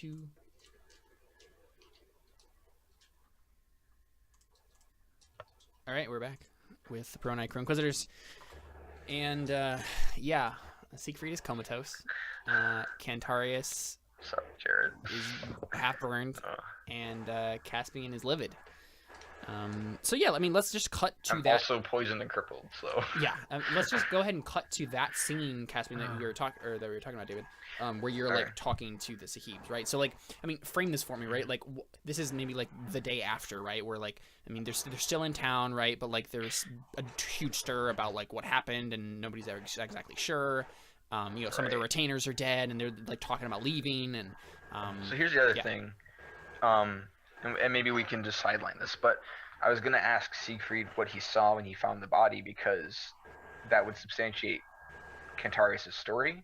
2. All right, we're back with the Crow Inquisitors, and yeah, Siegfried is comatose. Cantarius What's up, Jared? is half burned, and Caspian is livid. So yeah, I mean, let's just cut to I'm that. also poisoned and crippled, so Yeah, let's just go ahead and cut to that scene, Caspian, that we were talking about, David, where you're like talking to the Sahibs, right? So like, I mean, frame this for me, right? Like, this is maybe like the day after, right? Where like, I mean, they're still in town, right? But like, there's a huge stir about like what happened, and nobody's ever exactly sure. You know, some of the retainers are dead, and they're like talking about leaving, and so here's the other thing, and maybe we can just sideline this, but I was gonna ask Siegfried what he saw when he found the body, because that would substantiate Cantarius' story,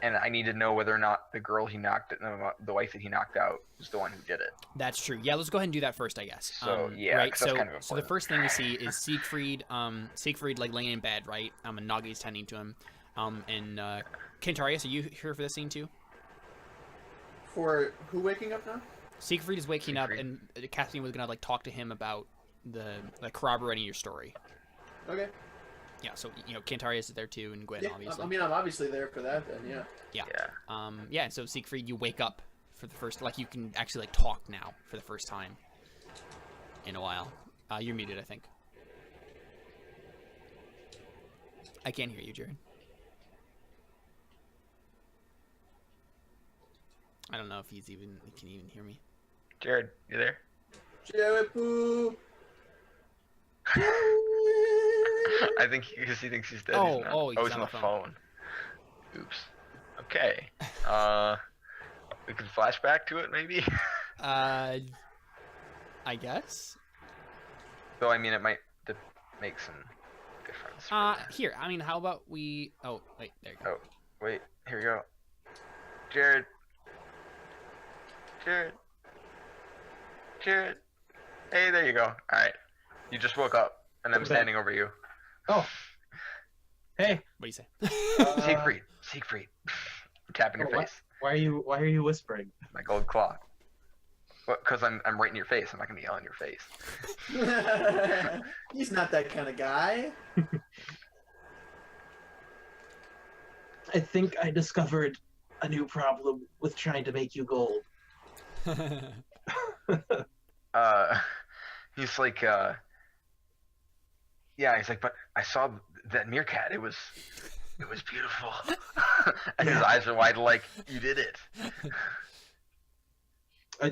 and I need to know whether or not the girl he knocked, the wife that he knocked out, is the one who did it. That's true. Yeah, let's go ahead and do that first, I guess. So yeah, right. That's So kind of so the first thing we see is Siegfried like laying in bed, right? And Nagi's tending to him. And Cantarius, are you here for this scene too? For who waking up now? Siegfried is waking up, and Caspian was gonna like talk to him about corroborating your story. Okay. Yeah, so you know Cantarius is there too, and Gwen, obviously. I mean, I'm obviously there for that then. Yeah. Yeah. Yeah. And so Siegfried, you wake up for the first, like you can actually like talk now for the first time in a while. You're muted, I think. I can't hear you, Jared. I don't know if he can even hear me. Jared, you there? Jared Poo. I think because he thinks he's dead. Oh, he's not. he's He's on on the the phone. Oops. Okay. We can flash back to it, maybe. I guess. Though I mean, it might make some difference. Here. I mean, how about we? Oh, wait. There you go. Oh, wait. Here we go. Jared. Hey, there you go. All right. You just woke up, and I'm standing over you. Oh. Hey. What do you say? Siegfried. I'm tapping your face. Why are you whispering? My gold claw. Because I'm right in your face. I'm not gonna yell in your face. He's not that kind of guy. I think I discovered a new problem with trying to make you gold. He's like, yeah, he's like, but I saw that meerkat. It was beautiful. And his eyes are wide, like, you did it.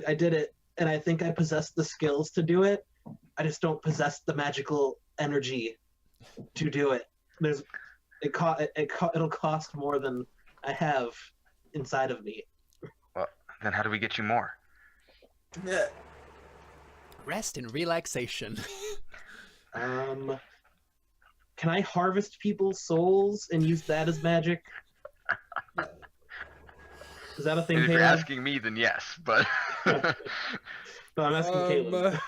I did it, and I think I possess the skills to do it. I just don't possess the magical energy to do it. It'll cost more than I have inside of me. Well, then how do we get you more? Yeah. Rest and relaxation. Can I harvest people's souls and use that as magic? Is that a thing? If you're asking me, then yes, but no, I'm asking Caleb.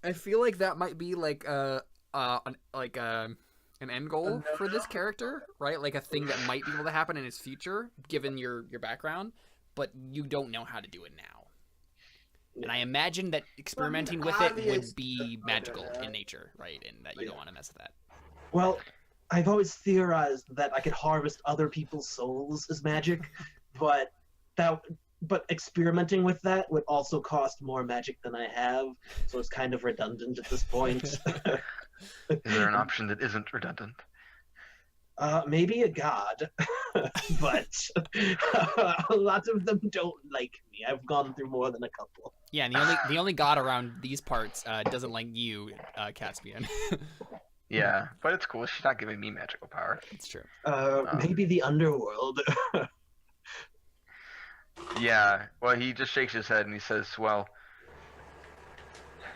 I feel like that might be like an end goal for this character, right? Like a thing that might be able to happen in his future, given your background, but you don't know how to do it now. And I imagine that experimenting with it would be magical in nature, right? And that you don't want to mess with that. Well, I've always theorized that I could harvest other people's souls as magic, but experimenting with that would also cost more magic than I have, so it's kind of redundant at this point. Is there an option that isn't redundant? Maybe a god, but a lot of them don't like me. I've gone through more than a couple. Yeah, and the only god around these parts doesn't like you, Caspian. Yeah, but it's cool. She's not giving me magical power. It's true. Maybe the underworld. Yeah, well, he just shakes his head and he says, well,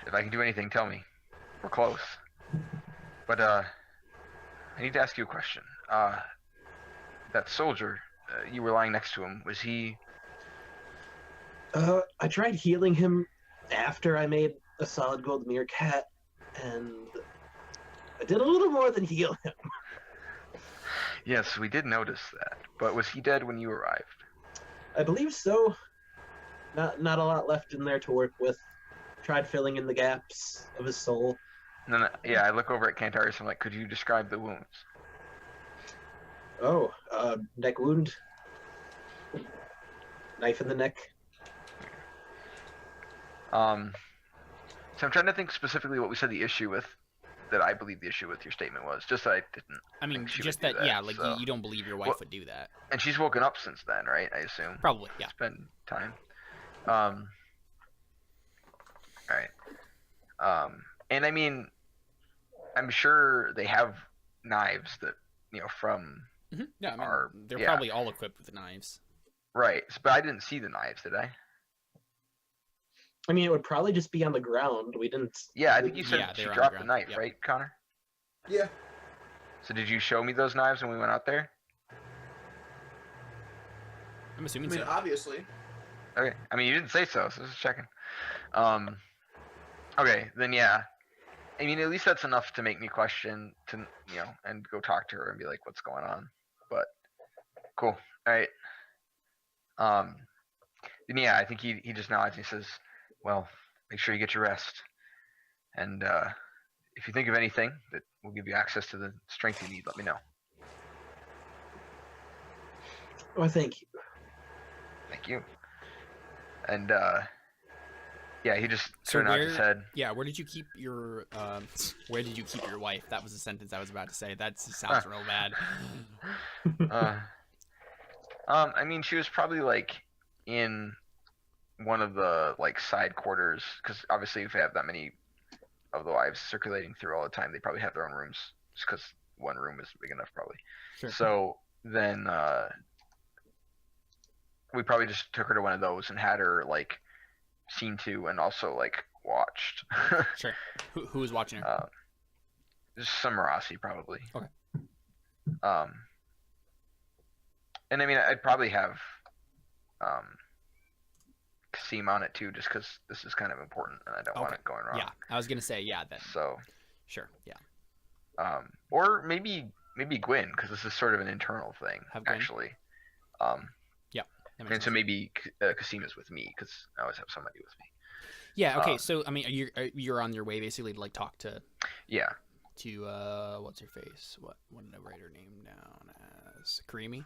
if I can do anything, tell me. We're close. But, I need to ask you a question. That soldier, you were lying next to him, was he... I tried healing him after I made a solid gold meerkat, and I did a little more than heal him. Yes, we did notice that. But was he dead when you arrived? I believe so. Not a lot left in there to work with. Tried filling in the gaps of his soul. And then, yeah, I look over at Cantarius. I'm like, could you describe the wounds? Oh, neck wound. Knife in the neck. So I'm trying to think specifically what we said the issue with, that I believe the issue with your statement was. Just that I didn't. I mean, think she just would do that, yeah, like so. you don't believe your wife would do that. And she's woken up since then, right? I assume. Probably, yeah. Spend time. Alright. And I mean, I'm sure they have knives that, from Yeah, I mean, our... they're yeah. probably all equipped with knives. Right. But I didn't see the knives, did I? I mean, it would probably just be on the ground. We didn't. Yeah, I think you said Yeah, they she were on dropped the the ground. knife, Yep. right, Connor? Yeah. So did you show me those knives when we went out there? I'm I assuming mean, so. obviously. Okay. I mean, you didn't say so, so just checking. Okay, then yeah. I mean, at least that's enough to make me question, and go talk to her and be like, what's going on? But, cool. Alright. Then yeah, I think he just nods and he says, well, make sure you get your rest. And, if you think of anything that will give you access to the strength you need, let me know. Oh, thank you. Thank you. And, yeah, he just So sort of nods his head. Yeah, where did you keep your wife? That was the sentence I was about to say. That sounds real bad. I mean, she was probably like in one of the like side quarters, because obviously if they have that many of the wives circulating through all the time, they probably have their own rooms, just because one room is big enough probably. Sure. So then we probably just took her to one of those and had her like seen to and also like watched. Sure. Who was watching her? Just some Marasi probably. Okay. And I mean, I'd probably have Kasim on it too, just because this is kind of important and I don't want it going wrong. Yeah, I was gonna say then. So. Sure. Yeah. Or maybe Gwyn, because this is sort of an internal thing, Have Gwyn? actually. Yeah. And so maybe Kasim is with me, because I always have somebody with me. Yeah. Okay. So I mean, you're on your way basically to like talk to. Yeah. To what's her face? What did I write her name down as? Karimi.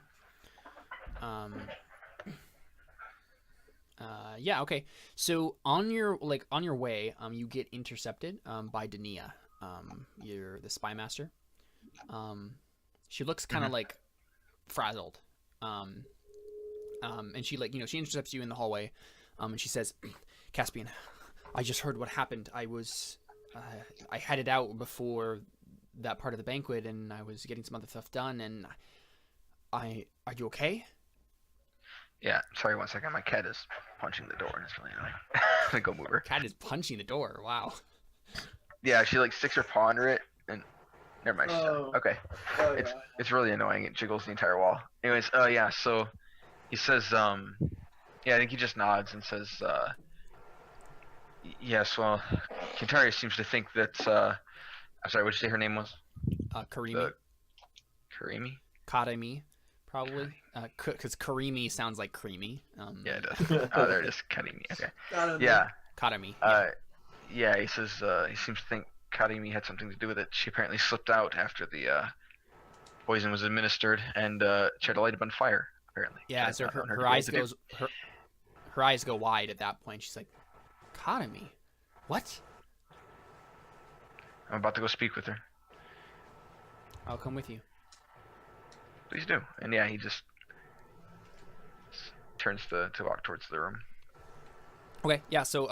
Yeah. Okay. So on your way, you get intercepted by Dania. You're the spy master. She looks kind of like frazzled. And she she intercepts you in the hallway. And she says, Caspian, I just heard what happened. I headed out before that part of the banquet, and I was getting some other stuff done. And are you okay? Yeah. Sorry, 1 second. My cat is punching the door, and it's really annoying. I'm gonna go move her. Cat is punching the door. Wow. Yeah, she like sticks her paw under it, and never mind. Oh. Okay. Oh, It's really annoying. It jiggles the entire wall. Anyways, yeah. So he says, yeah, I think he just nods and says, yes. Well, Cantarius seems to think that. I'm sorry. What did you say her name was? Karimi. Karimi. Karimi, probably. Because Karimi sounds like creamy. Yeah, it does. Oh, there it is. Karimi. Okay. God, Yeah. Karimi. Yeah. He says he seems to think Karimi had something to do with it. She apparently slipped out after the poison was administered, and she had to light it on fire. Apparently. Yeah. So her eyes her eyes go wide at that point. She's like, Karimi, what? I'm about to go speak with her. I'll come with you. Please do. And yeah, he just turns to walk towards the room. Okay. Yeah. So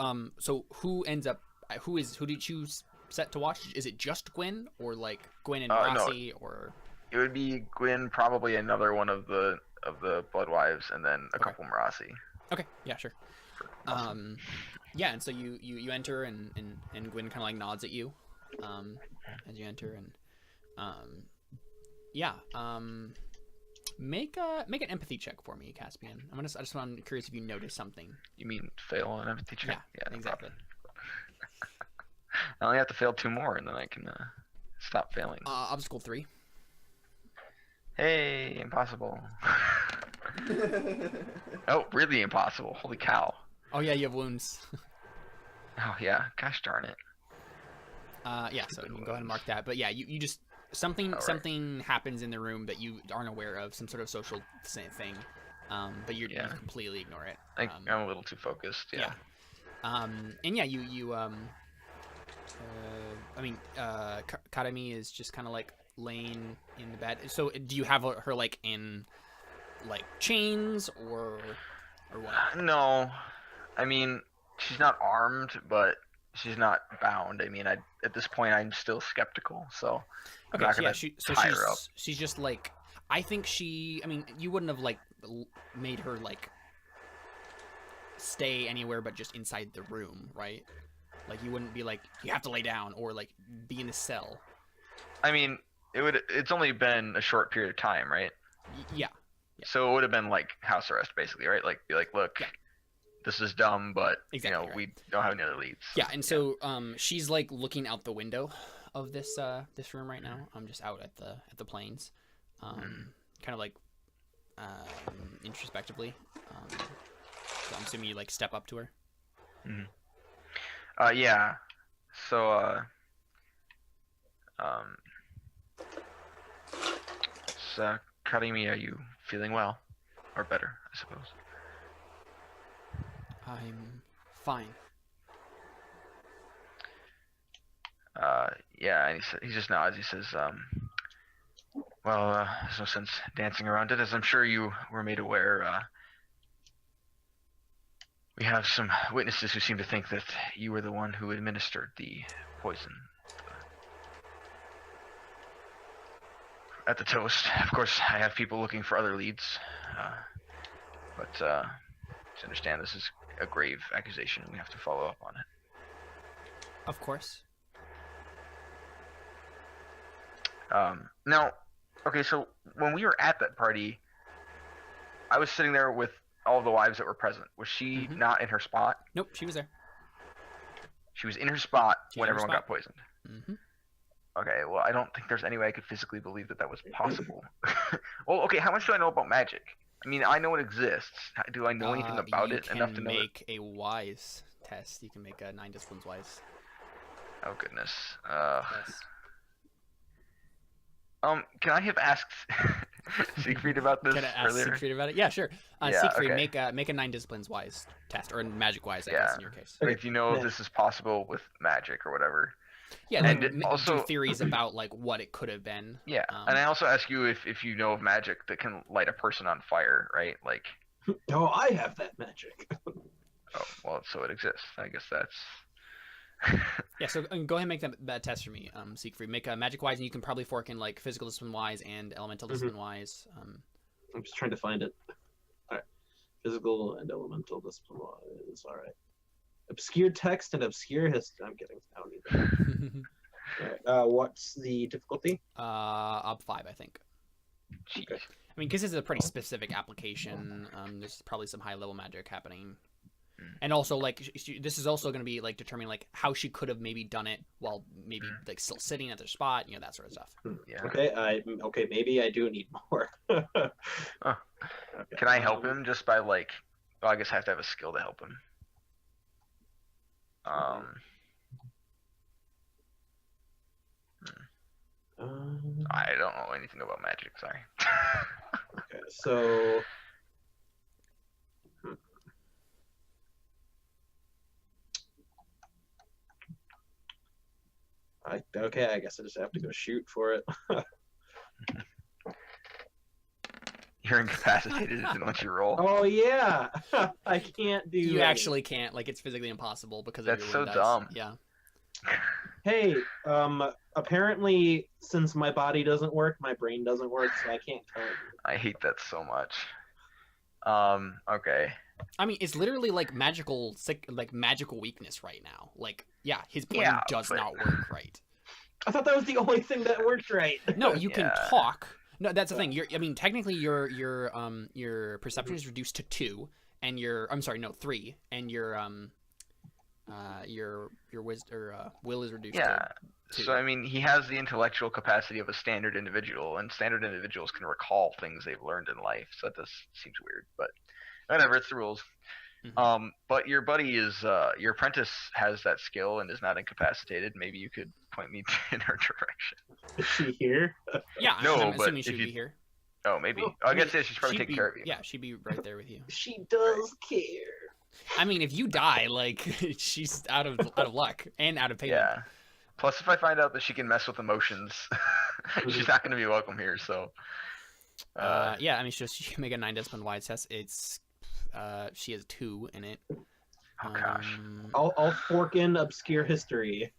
who did you choose set to watch? Is it just Gwyn, or like Gwyn and Rossi, or? It would be Gwyn, probably another one of the Bloodwives, and then a couple Marasi. Okay. Yeah. Sure. Yeah. And so you enter, and Gwyn kind of like nods at you, as you enter, and yeah. Make an empathy check for me, Caspian. I'm curious if you notice something. You mean fail on empathy check? Yeah, no exactly. I only have to fail 2 more, and then I can stop failing. Obstacle 3. Hey, impossible. Oh, really impossible. Holy cow. Oh yeah, you have wounds. Oh, yeah. Gosh darn it. Yeah, so you can go ahead and mark that. But yeah, you just something happens in the room that you aren't aware of, some sort of social thing, but you completely ignore it. I'm a little too focused. Yeah. And yeah, I mean, Karami is just kind of like laying in the bed. So do you have her like in like chains or what? No, I mean she's not armed, but she's not bound. I mean, at this point I'm still skeptical, so I'm not gonna tie her up. She's just like, I think I mean, you wouldn't have like made her like stay anywhere but just inside the room, right? Like you wouldn't be like, you have to lay down or like be in a cell. I mean, it's only been a short period of time, right? Yeah. So it would have been like house arrest, basically, right? Like, be like, look, this is dumb, but exactly, right. We don't have any other leads. Yeah, and so she's like looking out the window of this room right now. I'm just out at the plains, kind of like introspectively. So I'm assuming you like step up to her. Yeah. So Karimi, are you feeling well, or better, I suppose? I'm fine. Yeah, and he just nods. He says, well, there's no sense dancing around it, as I'm sure you were made aware. We have some witnesses who seem to think that you were the one who administered the poison at the toast. Of course, I have people looking for other leads, but to understand this is a grave accusation, we have to follow up on it. Of course. Now, okay, so when we were at that party, I was sitting there with all of the wives that were present. Was she not in her spot? Nope, she was there. She was in her spot when everyone got poisoned. Okay, well, I don't think there's any way I could physically believe that was possible. Well, okay, how much do I know about magic? I mean, I know it exists. Do I know anything about it enough to know? You can make a wise test. You can make a 9 disciplines wise. Oh, goodness. Yes. Can I have asked Siegfried about this earlier? Can I ask Siegfried about it? Yeah, sure. Siegfried, okay. make a 9 disciplines wise test, or magic wise, I guess, in your case. Like, do you know if this is possible with magic or whatever? Yeah, and also do theories about like what it could have been. Yeah, and I also ask you if you know of magic that can light a person on fire, right? Like. Oh, I have that magic. Oh, well, so it exists. I guess that's. Yeah, so go ahead and make that test for me, Siegfried. Make a magic wise, and you can probably fork in like physical discipline wise and elemental discipline wise. I'm just trying to find it. All right, physical and elemental discipline wise. All right, obscure text and obscure history. I'm kidding. I don't need that. All right, what's the difficulty? Up 5, I think. Okay. I mean, because this is a pretty specific application. There's probably some high level magic happening. And also, like, this is also going to be like determining like how she could have maybe done it while maybe like still sitting at their spot, that sort of stuff. Yeah. Okay. Maybe I do need more. Okay. Can I help him just by like? Well, I guess I have to have a skill to help him. I don't know anything about magic. Sorry. Okay, so. I guess I just have to go shoot for it. You're incapacitated. It didn't let you roll. Oh yeah, I can't do. You actually can't. Like, it's physically impossible because of that's your so dumb. Yeah. Hey, apparently, since my body doesn't work, my brain doesn't work, so I can't tell you. I hate that so much. Okay. I mean, it's literally like magical weakness right now. Like, yeah, his brain does not work right. I thought that was the only thing that worked right. No, you can talk. No, that's the thing. Technically, your perception is reduced to 2, and 3, and your your wisdom or will is reduced. Yeah. To So I mean, he has the intellectual capacity of a standard individual, and standard individuals can recall things they've learned in life. So that just seems weird, but whatever. It's the rules. But your buddy is your apprentice has that skill and is not incapacitated. Maybe you could point me in her direction. Is she here? Yeah, No, I'm but assuming if she'd you- be here. Oh, maybe. Oh, I guess she's probably She'd taking be- care of you. Yeah, she'd be right there with you. She does care. I mean, if you die, like she's out of luck and out of payment. Yeah. Plus, if I find out that she can mess with emotions, she's not going to be welcome here. So. Yeah, I mean, she can make a 9 discipline wide test. It's she has 2 in it. Oh gosh. I'll fork in obscure history.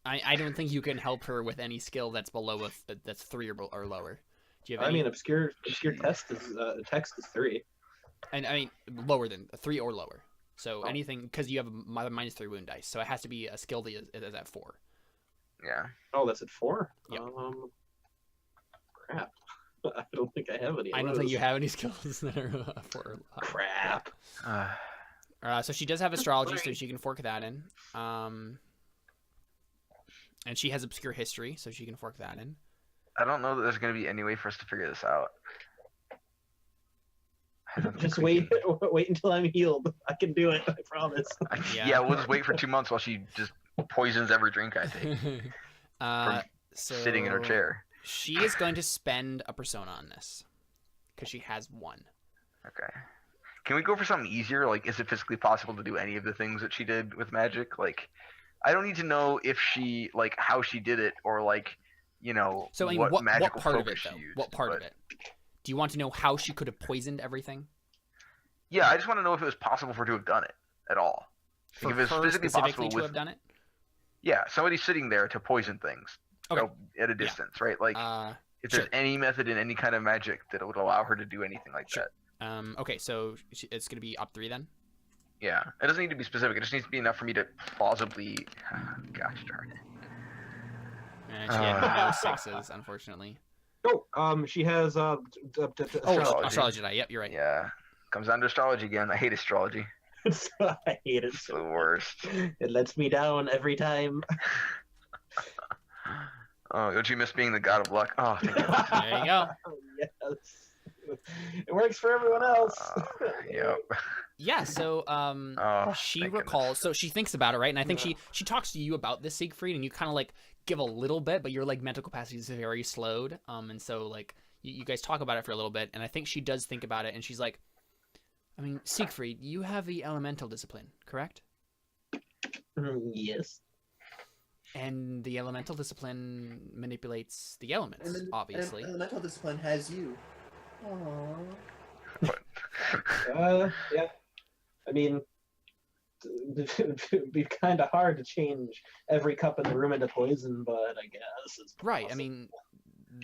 I don't think you can help her with any skill that's below that's 3 or lower. Do you have I any? mean, obscure text is 3. And I mean, lower than 3 or lower. So anything, because you have a -3 wound dice, so it has to be a skill that is at 4. Yeah. Oh, that's at 4. Yep. Crap. I don't think I have any. I don't think you have any skills that are 4. Crap. So she does have astrology, so she can fork that in. And she has obscure history, so she can fork that in. I don't know that there's going to be any way for us to figure this out. Just wait until I'm healed. I can do it. I promise. Yeah, we'll just wait for 2 months while she just poisons every drink I take. Sitting in her chair. She is going to spend a persona on this because she has 1. Okay. Can we go for something easier? Like, is it physically possible to do any of the things that she did with magic? Like, I don't need to know if she, like, how she did it or, like, you know, so, I mean, what magical what part of it, focus she though? used. What part of it? Do you want to know how she could have poisoned everything? Yeah, I just want to know if it was possible for her to have done it at all. For Like, if it's her physically specifically possible to have done it? Yeah, somebody sitting there to poison things Okay. at a distance, right? Like, if there's sure. any method in any kind of magic that would allow her to do anything like Sure. that. Okay, so it's going to be up 3 then? Yeah, it doesn't need to be specific. It just needs to be enough for me to plausibly. Gosh darn it. And she had no 6s, unfortunately. Oh, she has Astrology die. Yep, you're right. Yeah, comes down to astrology again. I hate astrology. I hate it. It's the worst. It lets me down every time. Oh, don't you miss being the god of luck? Oh, thank God. There you go. Yes. It works for everyone else. Yep. Yeah, so she thank recalls, so she thinks about it, right? And I think she talks to you about this, Siegfried, and you kind of like give a little bit, but your like mental capacity is very slowed. And so like you guys talk about it for a little bit, and I think she does think about it, and she's like, I mean, Siegfried, you have the elemental discipline, correct? Yes. And the elemental discipline manipulates the elements, obviously. And elemental discipline has you. Aww. Yeah. I mean, it'd be kind of hard to change every cup in the room into poison, but I guess it's possible. Right. I mean,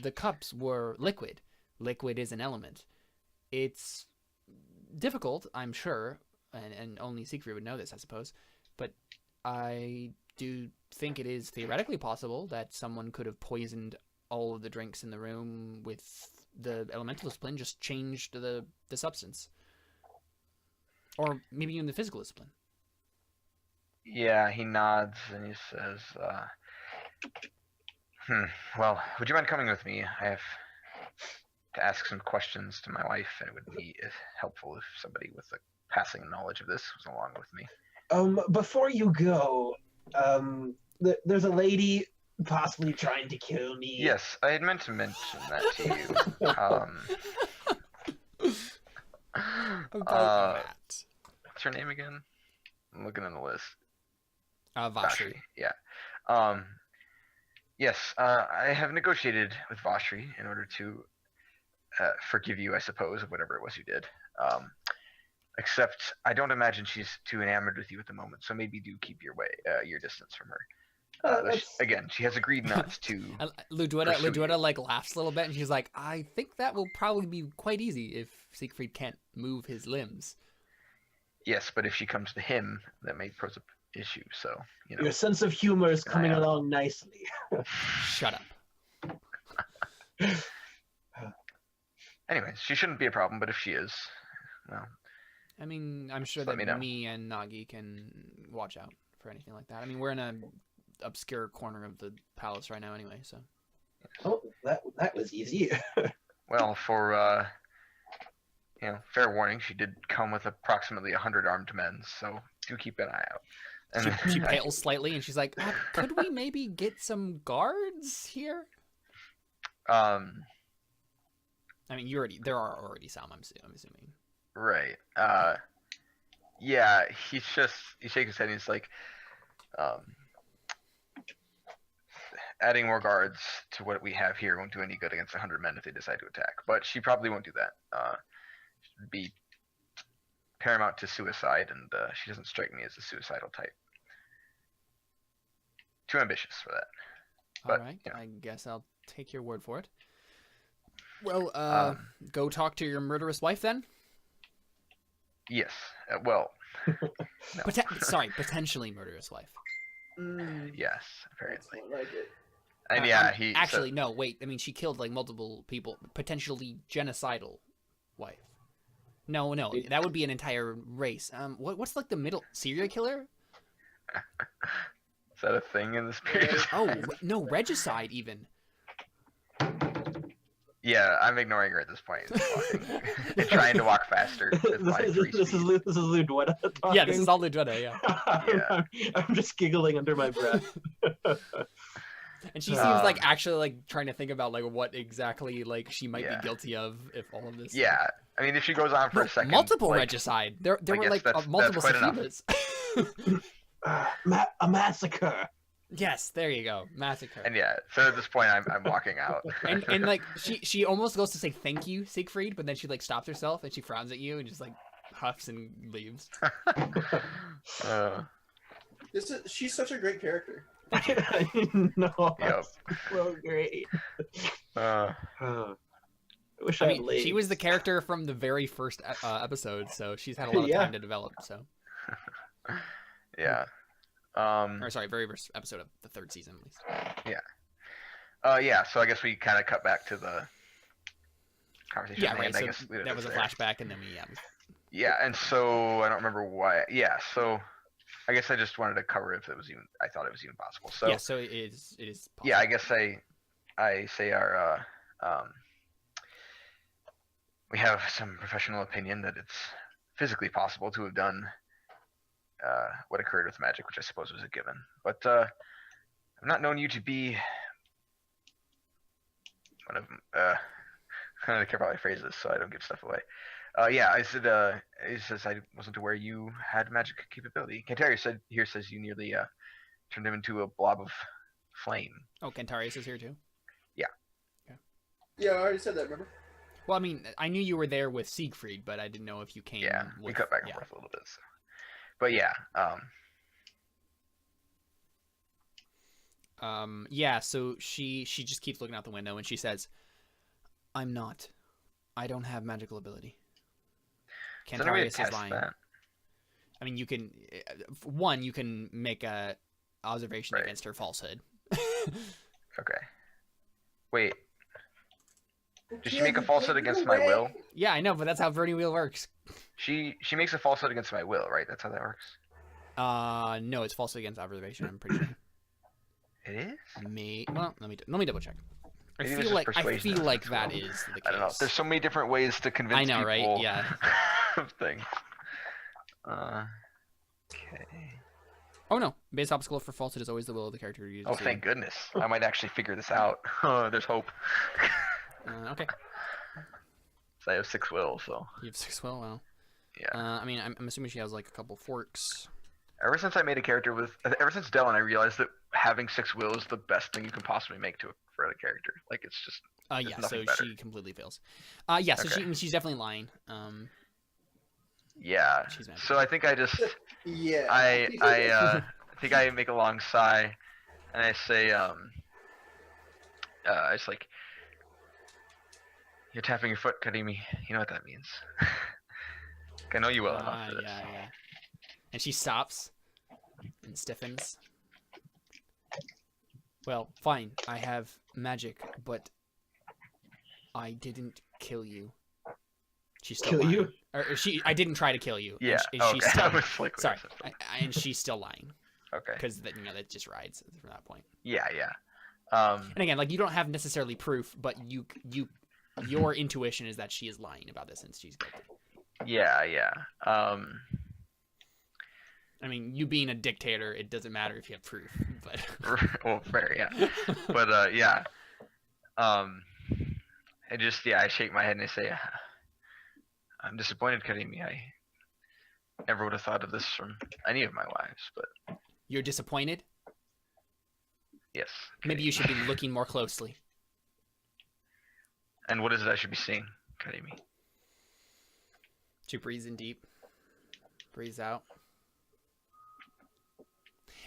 the cups were liquid. Liquid is an element. It's difficult, I'm sure, and only Siegfried would know this, I suppose. But I do think it is theoretically possible that someone could have poisoned all of the drinks in the room with the elemental discipline, just changed the substance. Or maybe even the physical discipline. Yeah, he nods and he says, well, would you mind coming with me? I have to ask some questions to my wife, and it would be helpful if somebody with a passing knowledge of this was along with me. Before you go, there's a lady possibly trying to kill me. Yes, I had meant to mention that to you. What's her name again? I'm looking on the list. Vashri. Yeah. Yes, I have negotiated with Vashri in order to forgive you, I suppose, of whatever it was you did. Except I don't imagine she's too enamored with you at the moment, so maybe do keep your distance from her. Again, she has agreed not to. Ludwetta like laughs a little bit, and she's like, "I think that will probably be quite easy if Siegfried can't move his limbs." Yes, but if she comes to him, that may pose an issue. So you know. Your sense of humor is coming along nicely. Shut up. Anyways, she shouldn't be a problem, but if she is, well. I mean, I'm sure Just let that me know. me and Nagi can watch out for anything like that. I mean, we're in a obscure corner of the palace right now anyway, so. Oh, that was easy. Well, for fair warning, she did come with approximately 100 armed men, so do keep an eye out. And She pales slightly, and she's like, could we maybe get some guards here? I mean, there are already some, I'm assuming. right. Yeah, he shakes his head and he's like, adding more guards to what we have here won't do any good against 100 men if they decide to attack. But she probably won't do that. She'd be paramount to suicide, and she doesn't strike me as a suicidal type. Too ambitious for that. But, All right, you know. I guess I'll take your word for it. Well, go talk to your murderous wife then? Yes. Well, no. Potentially murderous wife. Yes, apparently. I like it. And yeah, Actually, no, wait. I mean, she killed like multiple people. Potentially genocidal wife. No, that would be an entire race. What's like the middle serial killer? Is that a thing in this period? Oh no, regicide even. Yeah, I'm ignoring her at this point. And trying to walk faster. With my This 3 is speed. Ludwetta talking. Yeah, this is all Ludwetta, yeah. Yeah. I'm just giggling under my breath. And she seems like actually like trying to think about like what exactly like she might be guilty of if all of this. Yeah, I mean, if she goes on for a second, multiple like, regicide. There I were guess like that's multiple quite enough. Sahibas. A massacre. Yes, there you go, massacre. And yeah, so at this point, I'm walking out. and like she almost goes to say thank you, Siegfried, but then she like stops herself and she frowns at you and just like huffs and leaves. She's such a great character. No, Yep. so great. I wish I I mean, had legs. she was the character from the very first episode, so she's had a lot of time to develop. So, Yeah. or sorry, very first episode of the 3rd season at least. Yeah. So I guess we kind of cut back to the conversation. Yeah, right. And I So guess leave it that was a there. flashback, and then we Yeah, and so I don't remember why. Yeah, so I guess I just wanted to cover if I thought it was even possible. So yeah, so it is possible. yeah, I guess I say our we have some professional opinion that it's physically possible to have done what occurred with magic, which I suppose was a given. But I've not known you to be one of I don't know, care about how I phrase this so I don't give stuff away. Yeah, I said he says I wasn't aware you had magic capability. Cantarius says you nearly turned him into a blob of flame. Oh, Cantarius is here too. Yeah, I already said that, remember? Well, I mean, I knew you were there with Siegfried, but I didn't know if you came. Yeah, with, we cut back and forth a little bit. So. But yeah, yeah. So she just keeps looking out the window and she says, I don't have magical ability. Cantarius is lying. That? I mean, you can make a observation against her falsehood. Okay. Wait. Does she make a falsehood against my will? Yeah, I know, but that's how Verdi Wheel works. She makes a falsehood against my will, right? That's how that works. No, it's falsehood against observation. I'm pretty sure. It is. Well, let me double check. I Maybe feel it's just like persuasion. that is the case. I don't know. There's so many different ways to convince I know, people right? Yeah. of things. Okay. Oh no, base obstacle for falsehood is always the will of the character who uses. Oh, thank goodness. I might actually figure this out. Oh, there's hope. Okay. So I have 6 will, so. You have 6 will. Wow. Yeah. I mean, I'm assuming she has like a couple forks. Ever since I made a character ever since Dylan, I realized that having 6 will is the best thing you can possibly make for a character. Like, it's just. Yeah. So better. she completely fails. Yeah. So Okay. she's definitely lying. Yeah. So I think I just. Yeah. I think I make a long sigh, and I say, it's like, you're tapping your foot, Kadimi. You know what that means. I know you well enough for this. Yeah. And she stops and stiffens. Well, fine. I have magic, but I didn't kill you. She's still Kill lying. you? Or she, I didn't try to kill you. Yeah. And Okay. she's still, I was like, sorry, and she's still lying. Okay. Because that just rides from that point. Yeah. And again, like you don't have necessarily proof, but your intuition is that she is lying about this and she's guilty. Yeah. I mean, you being a dictator, it doesn't matter if you have proof, but well, fair, yeah. But yeah. I shake my head and I say, I'm disappointed, Karimi. I never would have thought of this from any of my wives, but you're disappointed? yes. Maybe you should be looking more closely. And what is it I should be seeing, Karimi? She breathes in deep, breathes out.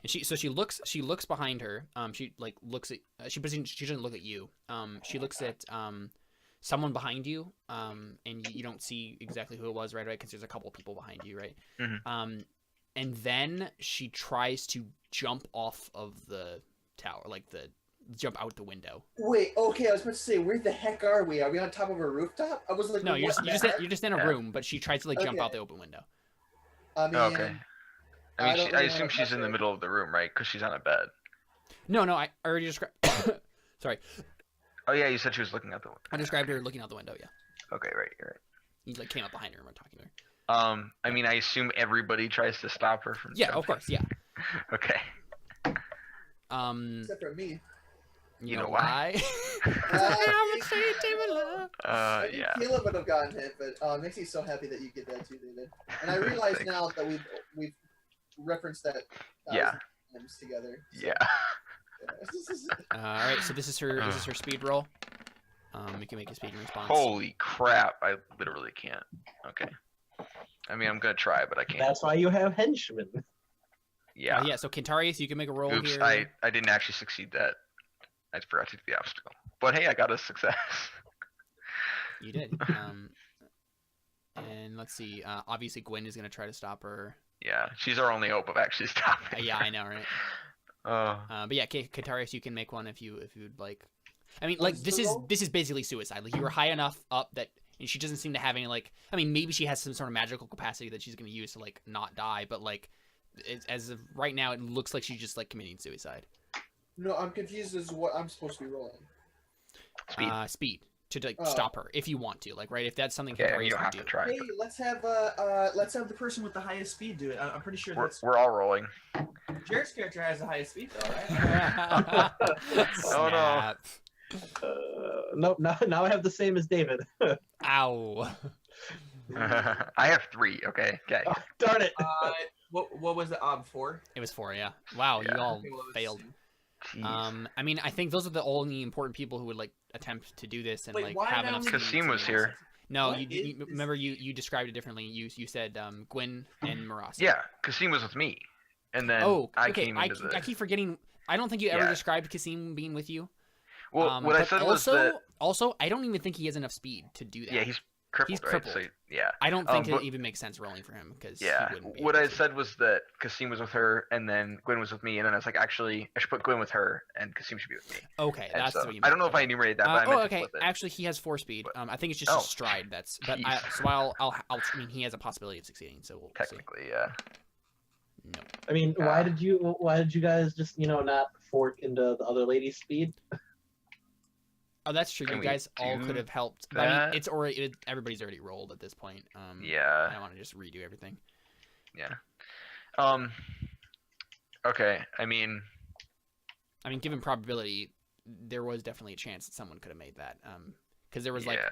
And she looks behind her. She like looks at she doesn't look at you. She looks at someone behind you. And you don't see exactly who it was right away because there's a couple of people behind you, right? Mm-hmm. And then she tries to jump off of the tower, like jump out the window. Wait, okay, I was about to say, where the heck are we? Are we on top of a rooftop? I was like, No, you're what just in a room, but she tries to like jump out the open window. I mean, Okay. I mean, I really assume she's in the middle of the room, right? Because she's on a bed. No, I already described. Sorry. Oh yeah, you said she was looking out the window. I described her looking out the window. Yeah. Okay, right, you're right. You like came up behind her and were talking to her. I mean, I assume everybody tries to stop her from. Yeah, jumping. of course. Yeah. Okay. except for me. You know know why? I think Yeah. Caleb would have gotten hit, but it makes me so happy that you get that too, David. And I realize Thanks. now that we've referenced that Yeah. times together. So, Yeah. All right. So this is her speed roll. You can make a speed response. Holy crap! I literally can't. Okay. I mean, I'm gonna try, but I can't. That's why you have henchmen. Yeah. Yeah. So Cantarius, you can make a roll Oops, here. I didn't actually succeed that. I forgot to do the obstacle. But hey, I got a success. You did. And let's see. Obviously, Gwen is gonna try to stop her. Yeah, she's our only hope of actually stopping. Yeah, I know, right? But yeah, Cantarius, you can make one if you'd like. I mean, like this is basically suicide. Like you were high enough up that and she doesn't seem to have any like. I mean, maybe she has some sort of magical capacity that she's gonna use to like not die, but like as of right now, it looks like she's just like committing suicide. No, I'm confused as to what I'm supposed to be rolling. Speed. To like stop her if you want to, like right if that's something Yeah, Cantarius you don't would have do. to try. Hey, let's have the person with the highest speed do it. I'm pretty sure We're all rolling. Jared's character has the highest speed though, right? Oh no. Nope. Now I have the same as David. Ow. I have 3. Okay. Oh, darn it. What was the before? It was 4, yeah. Wow, Yeah. you all Okay, what was- failed. Jeez. I mean, I think those are the only important people who would like attempt to do this and Wait, like why have not enough. only- speed Kasim to was make here. sense. No, What you is- remember you described it differently. You said Gwen and Marasi. Yeah, Kasim was with me, and then Oh, I okay. came I into the. keep forgetting. I don't think you ever Yeah. described Kasim being with you. Well, what I but said was also, that. also, I don't even think he has enough speed to do that. Yeah, he's crippled, He's right? crippled. So, yeah. I don't think but- it even makes sense rolling for him because Yeah. he wouldn't be What able I to. said was that Kasim was with her, and then Gwen was with me, and then I was like, actually, I should put Gwen with her, and Kasim should be with me. Okay, And that's so, what you meant. I don't know if I enumerated that, but I meant to okay. flip it. Actually, he has 4 speed. But- I think it's just Oh. a stride. That's. But Jeez. so I'll. I mean, he has a possibility of succeeding. So we'll see. Technically, yeah. No. I mean, Ah. why did you guys just not fork into the other lady's speed? Oh, that's true. Can You we guys all do could have helped. But I mean, that? it's already everybody's already rolled at this point. I Yeah. don't want to just redo everything. Yeah. Okay. I mean, Given probability, there was definitely a chance that someone could have made that. Because there was yeah.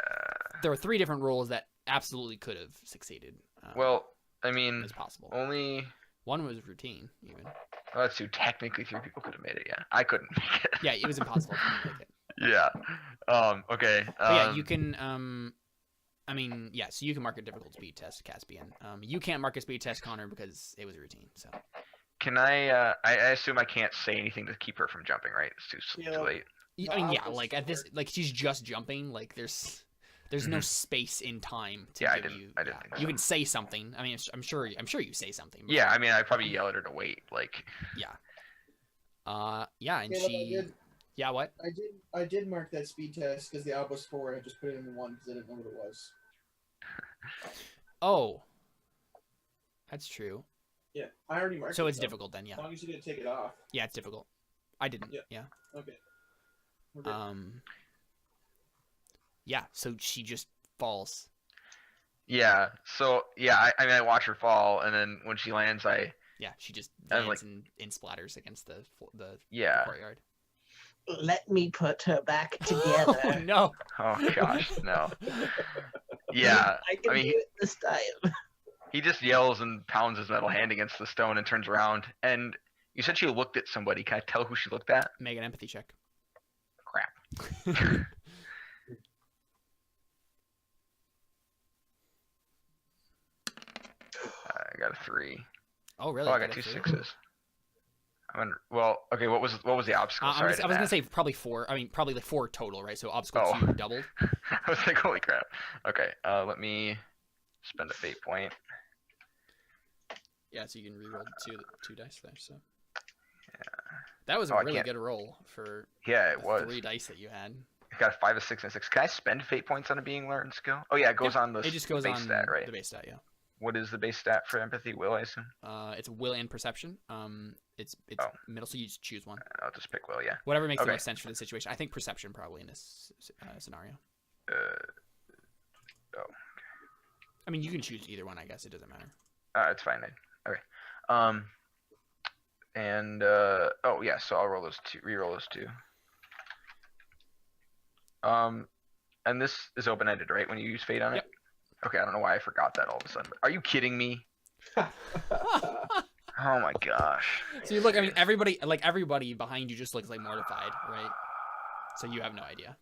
there were 3 different rolls that absolutely could have succeeded. Well, I mean, as possible. only. One was routine, even. Well, that's 2. Technically, 3 people could have made it. Yeah, I couldn't make it. Yeah, it was impossible to make it. Yeah. Okay. But yeah, you can. So you can mark a difficult speed test, Caspian. You can't mark a speed test, Connor, because it was routine. So. Can I? I assume I can't say anything to keep her from jumping, right? It's too late. I mean, No, yeah, I'll like at this, like she's just jumping. Like there's no space in time to Yeah, I give didn't- you. I didn't think You so. can say something. I mean, I'm sure you say something. Yeah, I mean, I'd probably yell at her to wait. Like. Yeah. Yeah, and Caleb, she. Yeah, what? I did mark that speed test because the op was 4. I just put it in 1 because I didn't know what it was. Oh, that's true. Yeah, I already marked So it, it's difficult then, yeah. As long as you didn't take it off. Yeah, it's difficult. I didn't. Yeah. Yeah. Okay. We're good. Yeah. So she just falls. Yeah. So yeah, I mean, I watch her fall, and then when she lands, Yeah, she just And, lands like- and splatters against the yeah. courtyard. Let me put her back Oh together. no! Oh gosh, no. Yeah. I can I mean, do it this time. he just yells and pounds his metal hand against the stone and turns around. And you said she looked at somebody. Can I tell who she looked at? Make an empathy check. Crap. I got a 3. Oh really? Oh, I got 2 6s. Well, okay. What was the obstacle? I Sorry, was gonna say probably 4. I mean, probably like 4 total, right? So obstacle Oh. 2 doubled. I was like, holy crap. Okay. Let me spend a fate point. Yeah, so you can reroll two dice there. So Yeah. that was a Oh, I really can't- good roll for Yeah, it the was. 3 dice that you had. I got a 5, a 6, and a 6. Can I spend fate points on a being learned skill? Oh yeah, it goes on the It just goes base on stat, right? the base stat, yeah. What is the base stat for empathy? Will, I assume. It's will and perception. It's Oh. middle, so you just choose one. I'll just pick Will. Yeah. Whatever makes the Okay. most sense for the situation. I think perception probably in this scenario. Oh. I mean, you can choose either one. I guess it doesn't matter. It's fine then. Okay. And oh yeah, so I'll roll those 2. Reroll those 2. And this is open-ended, right? When you use fate on it. Yep. Okay, I don't know why I forgot that all of a sudden. Are you kidding me? Oh my gosh. So you look. I mean, everybody behind you just looks like mortified, right? So you have no idea.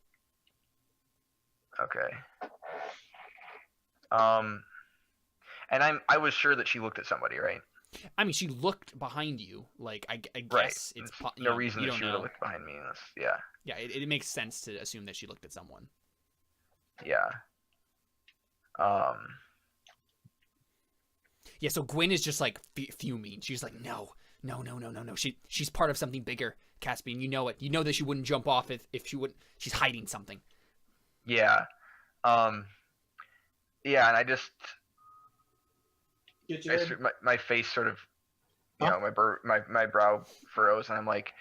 Okay. And I was sure that she looked at somebody, right? I mean, she looked behind you. Like I Right. guess it's No reason you that don't she would know. have looked behind me. Yeah. Yeah, it makes sense to assume that she looked at someone. Yeah. Yeah, so Gwen is just like fuming. She's like, no. She's part of something bigger, Caspian. You know it. You know that she wouldn't jump off if she wouldn't. She's hiding something. Yeah. Yeah, and I just Get your my face sort of, you know, my brow furrows, and I'm like,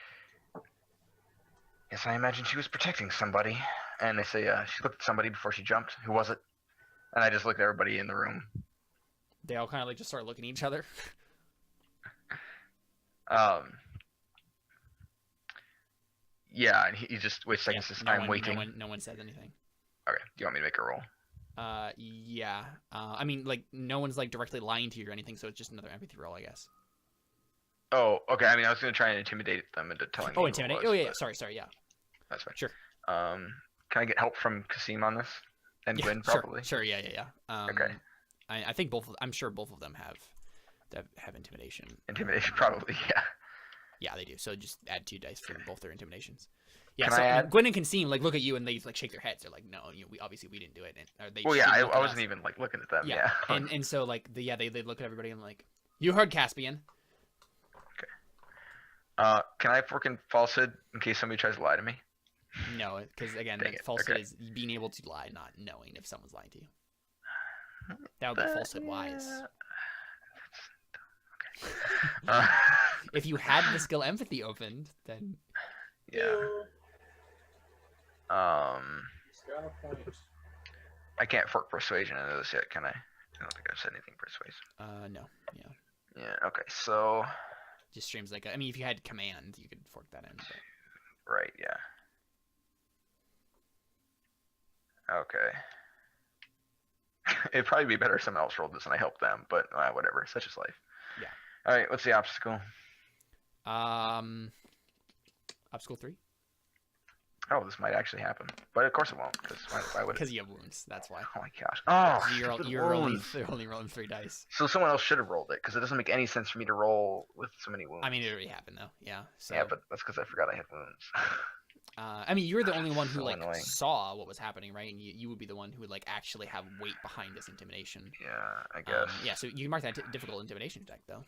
yes, I imagine she was protecting somebody. And they say she looked at somebody before she jumped. Who was it? And I just looked at everybody in the room. They all kind of like just start looking at each other. Yeah, and he just waits seconds. Yeah, Says, no I'm one, waiting. No one says anything. Okay, do you want me to make a roll? Yeah. I mean, like, no one's like directly lying to you or anything, so it's just another empathy roll, I guess. Oh, okay. I mean, I was gonna try and intimidate them into telling me. Oh, who it intimidate. was, Oh, yeah. but Sorry. Yeah. That's fine. Sure. Can I get help from Kasim on this? And Yeah, Gwen, sure, probably. Sure. Yeah. Okay. I think I'm sure both of them have intimidation. Intimidation, probably. Yeah. Yeah, they do. So just add 2 dice for both their intimidations. Yeah. Can so I add? Gwen and Kasim like look at you and they like shake their heads. They're like, no, we didn't do it. Or they Well, yeah, didn't look I at wasn't us. even like looking at them. Yeah. Yeah. and so like they look at everybody and like, you heard Caspian. Can I work in falsehood in case somebody tries to lie to me? No, because again, Dang the it, falsehood okay. is being able to lie, not knowing if someone's lying to you. That would be falsehood wise. Okay. If you had the skill empathy opened, then Yeah. He's got a point. I can't fork persuasion into this yet, can I? I don't think I've said anything persuasive. no, yeah, Yeah. Okay. So. just streams like I mean, if you had command, you could fork that in. But... Right. Yeah. Okay. It'd probably be better if someone else rolled this and I helped them, but whatever. Such is life. Yeah. All right. What's the obstacle? Obstacle 3. Oh, this might actually happen, but of course it won't. Because why would it? Because you have wounds. That's why. Oh my gosh. Oh, So stupid you're wounds. only rolling 3 dice. So someone else should have rolled it because it doesn't make any sense for me to roll with so many wounds. I mean, it already happened though. Yeah. So. Yeah, but that's because I forgot I had wounds. I mean, you're the only one who So like annoying. saw what was happening, right? And you would be the one who would like actually have weight behind this intimidation. Yeah, I guess. Yeah. So you can mark that difficult intimidation check though.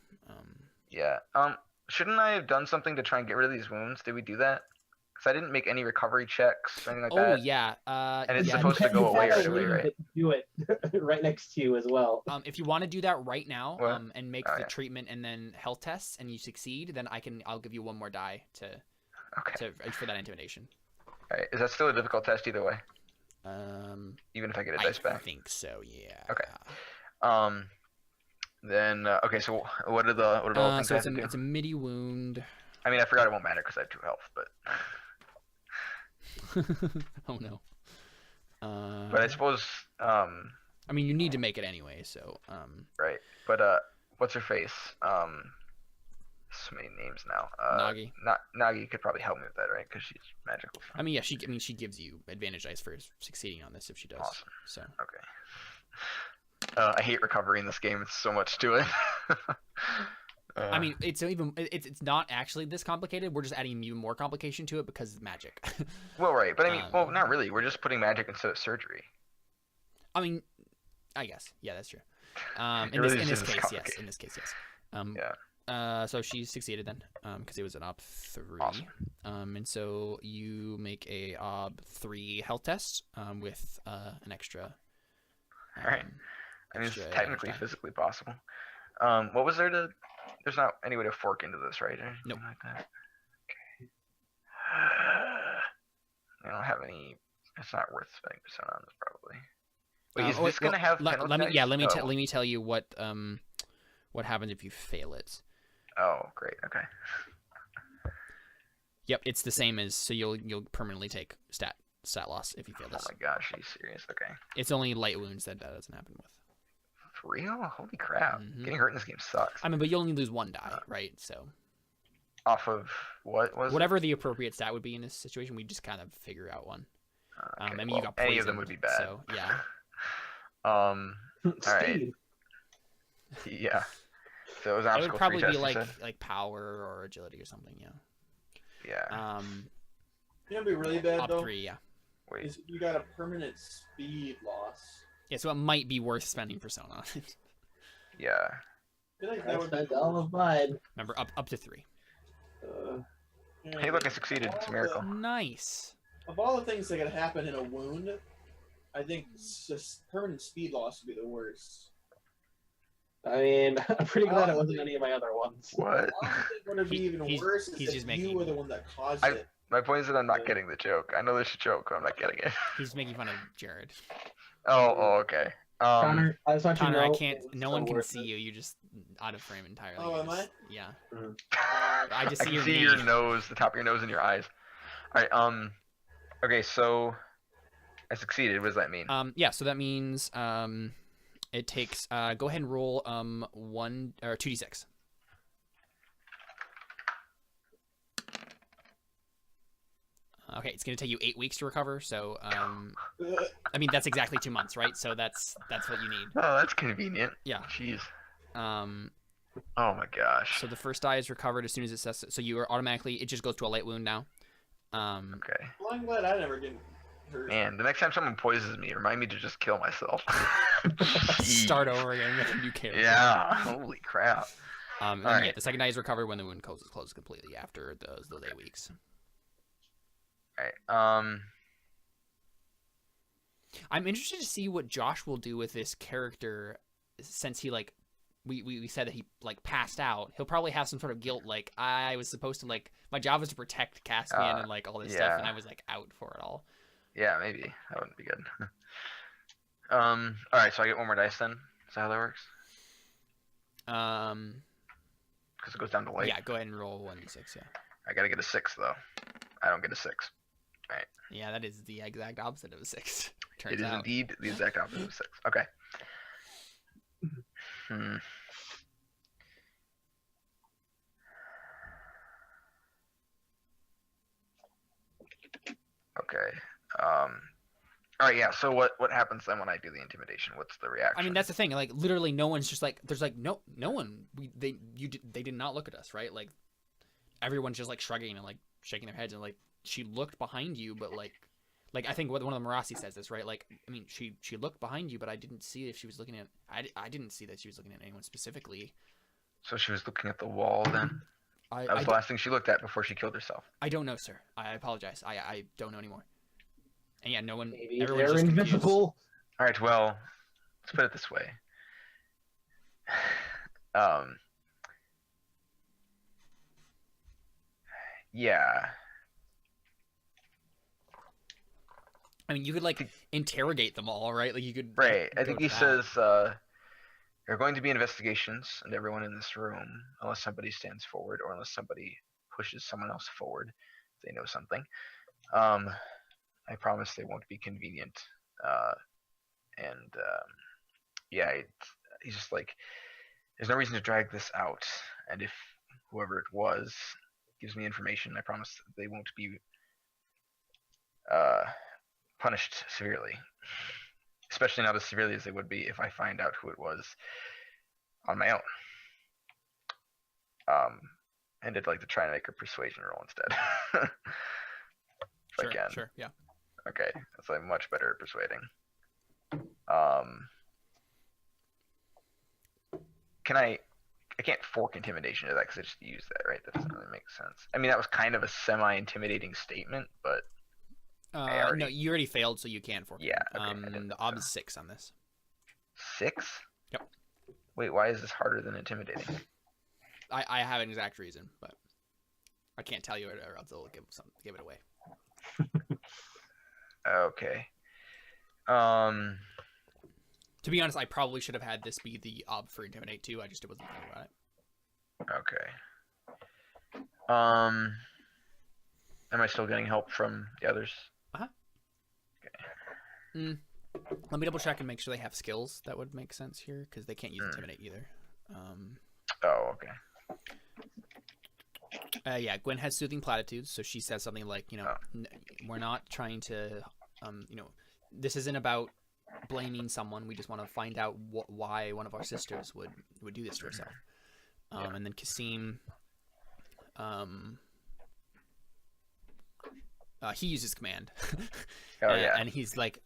Yeah. Shouldn't I have done something to try and get rid of these wounds? Did we do that? Because I didn't make any recovery checks or anything like Oh that. yeah. And it's yeah, supposed to go away right away, right? Do it right next to you as well. If you want to do that right now, What? and make the treatment and then health tests, and you succeed, then I'll give you one more die for that intimidation. All right. Is that still a difficult test either way? Even if I get a dice back. I think so. Yeah. Okay. Then okay. So what are all things? So it's a midi wound. I mean, I forgot it won't matter because I have 2 health, but. Oh no. But I suppose. I mean, you need to make it anyway, so. Right, but what's her face? So many names now. Nagi. Nagi could probably help me with that, right? Because she's magical. I mean, yeah, she gives you advantage dice for succeeding on this if she does. Awesome. So. Okay. I hate recovery in this game. It's so much to it. I mean, it's not actually this complicated. We're just adding even more complication to it because it's magic. Well, right, but I mean, well, not really. We're just putting magic instead of surgery. I mean, I guess, yeah, that's true. In this case, yes. Yeah. So she succeeded then, because it was an op 3. Awesome. And so you make a op 3 health test, with an extra. All right. I mean, it's technically physically possible. What was there to? There's not any way to fork into this, right? Nope. Like that? Okay. I don't have any. It's not worth spending percent on this, probably. Wait, is this gonna have penalties? Let me tell you what happens if you fail it. Oh, great. Okay. Yep, it's the same as so you'll permanently take stat loss if you fail this. Oh my gosh, are you serious? Okay. It's only light wounds that doesn't happen with. For real? Holy crap! Mm-hmm. Getting hurt in this game sucks. I mean, but you only lose 1 die, right? So. Off of what was whatever the appropriate stat would be in this situation, we just kind of figure out one. Okay, I mean, you got poisoned, any of them would be bad. So yeah. All right. Yeah. So it was it would probably be like power or agility or something. Yeah. Yeah. You know, be really bad Op though. 3, yeah. Wait. Is you got a permanent speed loss. Yeah, so it might be worth spending persona on it. Yeah. I feel like I that would spent be all of mine. Remember, up to 3. Hey, look, I succeeded. It's a miracle. Nice. Of all the things that could happen in a wound, I think permanent speed loss would be the worst. I mean, I'm pretty glad it wasn't any of my other ones. What? I don't think what would be even worse is he's if just you were the one that caused it. My point is that I'm not getting the joke. I know there's a joke, but I'm not getting it. He's making fun of Jared. Oh, okay. Connor, I just want you to Connor, know. I can't. No one can see you. You're just out of frame entirely. Oh, am I? Yeah. Mhm. I just I see can your see knee. your nose, the top of your nose, and your eyes. All right. Okay, so I succeeded. What does that mean? Yeah. So that means it takes. Go ahead and roll 1 or 2d6. Okay, it's gonna take you 8 weeks to recover. So I mean that's exactly 2 months, right? So that's what you need. Oh, that's convenient. Yeah. Jeez. Oh my gosh. So the first die is recovered as soon as it says. So you are automatically. It just goes to a light wound now. Okay. Well, I'm glad I never get hurt. Man, the next time someone poisons me, remind me to just kill myself. Start over again with a new character. Yeah. Holy crap. And All yeah, right. the second die is recovered when the wound closes completely after those 8 weeks. All right. I'm interested to see what Josh will do with this character, since he we said that he passed out. He'll probably have some sort of guilt, like I was supposed to my job was to protect Caspian and all this stuff, and I was out for it all. Yeah, maybe that wouldn't be good. All right, so I get 1 more dice then. Is that how that works? Because it goes down to light. Yeah, go ahead and roll 1d6. Yeah. I gotta get a 6 though. I don't get a 6. Right. Yeah, that is the exact opposite of a 6. It is indeed the exact opposite of 6. Okay. Okay. All right. Yeah. So what happens then when I do the intimidation? What's the reaction? I mean, that's the thing. Literally, no one's just there's no one. They did not look at us, right? Everyone's just shrugging and shaking their heads, and she looked behind you, but I think one of the Marasi says this, right? I mean, she looked behind you, but I didn't see if she was looking at. I didn't see that she was looking at anyone specifically. So she was looking at the wall then. That was the last thing she looked at before she killed herself. I don't know, sir. I apologize. I don't know anymore. And yeah, no one. Maybe Everyone's they're just confused. invisible. All right, well, let's put it this way. Yeah. I mean, you could like interrogate them all, right? Like you could. Right. I go think to he that. says there are going to be investigations, and everyone in this room, unless somebody stands forward or unless somebody pushes someone else forward, if they know something. I promise they won't be convenient. Yeah, he's just like, there's no reason to drag this out, and if whoever it was gives me information, I promise that they won't be punished severely. Especially not as severely as they would be if I find out who it was on my own. And I'd like to try and make a persuasion roll instead. If I can. Sure, yeah. Okay, that's like much better at persuading. I can't fork intimidation to that because I just used that, right? That doesn't really make sense. I mean, that was kind of a semi-intimidating statement, but No, you already failed, so you can fork. Yeah, okay, The odds is 6 on this. 6? Yep. Wait, why is this harder than intimidating? I have an exact reason, but I can't tell you it, or else they'll give it away. Okay. To be honest, I probably should have had this be the ob for intimidate too. I just wasn't thinking about it. Okay. Am I still getting help from the others? Okay. Let me double check and make sure they have skills that would make sense here, because they can't use intimidate either. Oh, okay. Yeah, Gwen has soothing platitudes, so she says something like, we're not trying to, this isn't about blaming someone. We just want to find out why one of our sisters would do this to herself. And then Kasim, he uses command. And he's like,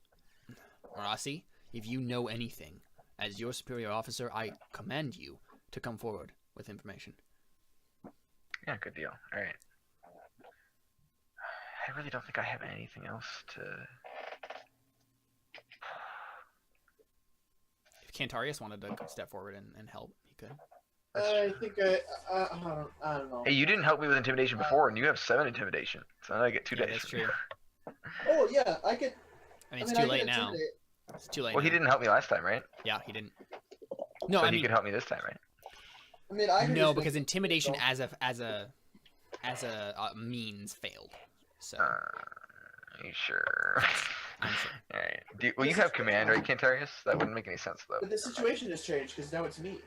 Marasi, if you know anything, as your superior officer, I command you to come forward with information. Yeah, good deal. All right. I really don't think I have anything else to... If Cantarius wanted to step forward and help, he could. I think I don't know. Hey, you didn't help me with intimidation before, and you have 7 intimidation, so now I get 2 days. That's true. Oh yeah, I could. I mean, it's too late now. intimidate. It's too late. Well, he now. didn't help me last time, right? Yeah, he didn't. No, so I he mean, could help me this time, right? I mean, I could no, just because intimidation as a means failed. So Are you sure? I'm sure. All right. Well, you have command, right, Cantarius? That wouldn't make any sense, though. But the situation has changed because now it's me.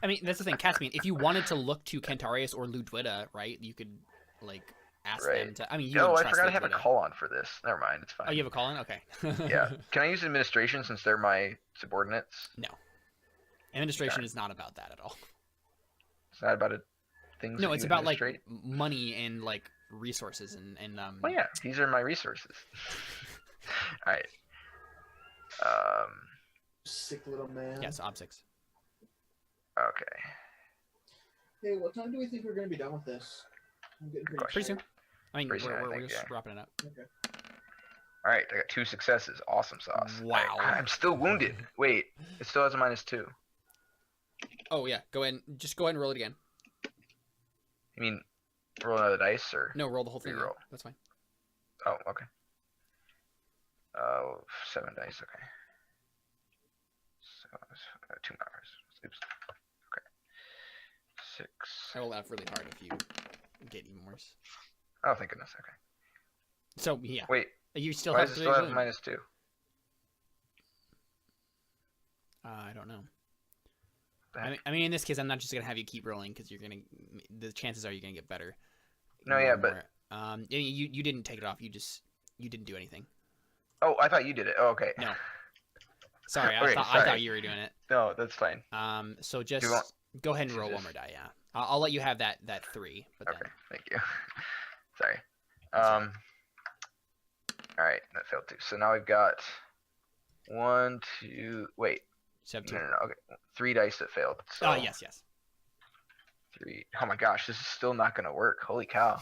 I mean, that's the thing, Caspian. If you wanted to look to Cantarius or Ludwita, right, you could like ask them to. I mean, you. Oh, would I trust forgot I have a Ludwita. call on for this. Never mind, it's fine. Oh, you have a call on? Okay. Yeah. Can I use administration since they're my subordinates? No. Administration is not about that at all. It's not about it. Things. No, that it's you about like administrate? money and like resources and Well, yeah, these are my resources. All right. Sick little man. Yes, Ob 6. Okay. Hey, what time do we think we're gonna be done with this? I'm getting pretty Pretty soon. I mean, Pretty soon, I we're think, just yeah. wrapping it up. Okay. All right, I got 2 successes. Awesome sauce. Wow. All right, I'm still wounded. Wait, it still has a -2. Oh yeah, go ahead. Just go ahead and roll it again. You mean roll another dice or? No, roll the whole thing. Reroll. That's fine. Oh, okay. 7 dice. Okay. So 2 numbers. Oops. Okay. 6. I will laugh really hard if you get even worse. Oh, thank goodness. Okay. So yeah, Wait. you still Why have does it 3 still have wounds. -2? I don't know. I mean, in this case, I'm not just gonna have you keep rolling because you're gonna. The chances are you're gonna get better. No, yeah, but you didn't take it off. You didn't do anything. oh, I thought you did it. Oh, okay. No. Sorry, I Okay, thought sorry. you were doing it. No, that's fine. So just you want- go ahead and roll one more die. Yeah, I'll let you have that 3. But Okay, thank you. Sorry. All right, that failed too. So now we've got 1, 2. Wait. Then, No. Okay, 3 dice that failed. So oh yes. 3. Oh my gosh, this is still not gonna work. Holy cow.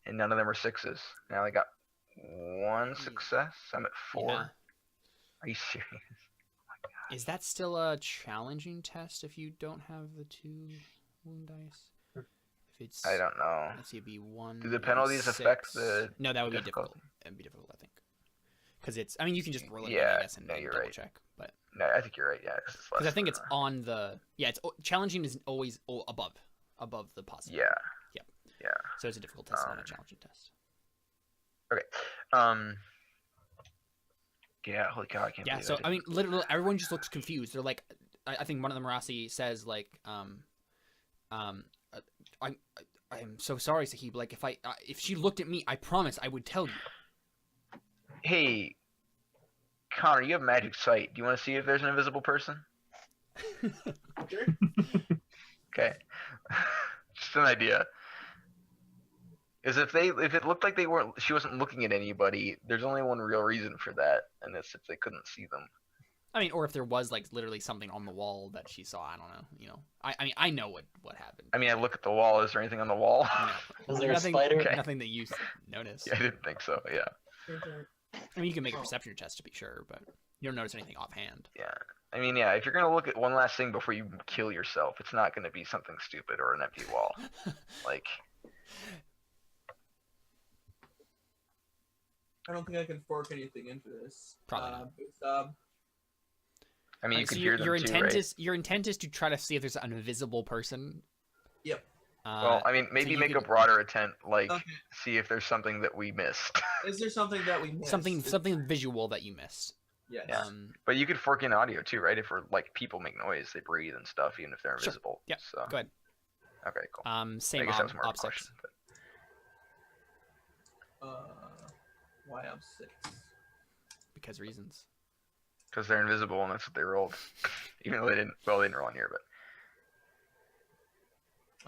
And none of them are 6s. Now I got 1 success. I'm at 4. Yeah. Are you serious? Is that still a challenging test if you don't have the 2 wound dice? If it's, I don't know. let's see, it'd be 1. Do the penalties affect the? No, that would be difficulty? difficult. It'd be difficult, I think. Because it's, I mean, you can just roll it, Yeah, I guess, and no, double you're right. check. But No, I think you're right. Yeah, because I think it's on the, yeah, it's challenging is always above the possible. Yeah. Yep. Yeah. So it's a difficult test, not a challenging test. Okay. Yeah. Holy cow! I can't. Yeah. believe So did- I mean, literally, everyone just looks confused. They're like, I think one of them, Rossi, says like, I'm so sorry, Sahib. Like, if she looked at me, I promise I would tell you. Hey, Connor, you have magic sight. Do you want to see if there's an invisible person? Sure. Okay. Just an idea. Is if it looked like she wasn't looking at anybody, there's only one real reason for that, and it's if they couldn't see them. I mean, or if there was like literally something on the wall that she saw. I don't know. You know, I mean, I know what happened. I mean, I look at the wall. Is there anything on the wall? No. Is there nothing, a spider? Okay. Nothing that you noticed. Yeah, I didn't think so. Yeah. I mean, you can make a perception test to be sure, but you don't notice anything offhand. Yeah. I mean, yeah. If you're gonna look at one last thing before you kill yourself, it's not gonna be something stupid or an empty wall. Like. I don't think I can fork anything into this. Probably not. I mean, you So could hear them your too, intent right? is to try to see if there's an invisible person. Yep. Well, I mean, maybe you make a could- broader attempt, like Okay. see if there's something that we missed. Is there something that we missed? something visual that you missed. Yes. Yeah. But you could fork in audio too, right? If we're like people make noise, they breathe and stuff, even if they're Sure. invisible. Yeah. So. Go ahead. Okay, cool. Same I guess that was more of a op 6. question. But... Why I'm 6? Because reasons. Because they're invisible and that's what they rolled. Even though they didn't. Well, they didn't roll on here, but.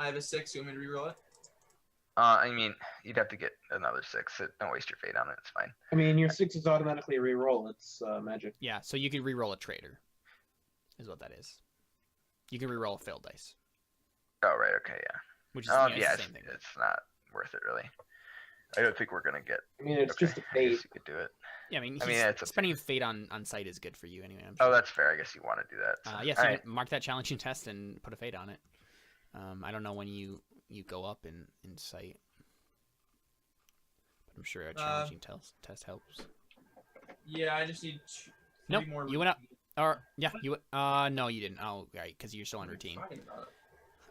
I have a 6. You want me to reroll it? I mean, you'd have to get another 6. Don't waste your fate on it. It's fine. I mean, your 6 is automatically a reroll. It's magic. Yeah, so you can re-roll a traitor, is what that is. You can re-roll a failed dice, Oh right. Okay. Yeah. which is Yeah. it's It's, the same thing. it's not worth it really. I don't think we're gonna get. I mean, it's Okay, just a I fate. guess you could do it. Yeah, I mean, I mean, he's- it's up to spending fate on site is good for you anyway. I'm Oh, sure. that's fair. I guess you want to do that. So. Yeah, so All you right. can mark that challenging test and put a fate on it. I don't know when you go up in sight, but I'm sure a challenging test helps. Yeah, I just need 3 Nope, more. you went up. Or yeah, you no, you didn't. Oh, right, because you're still on routine.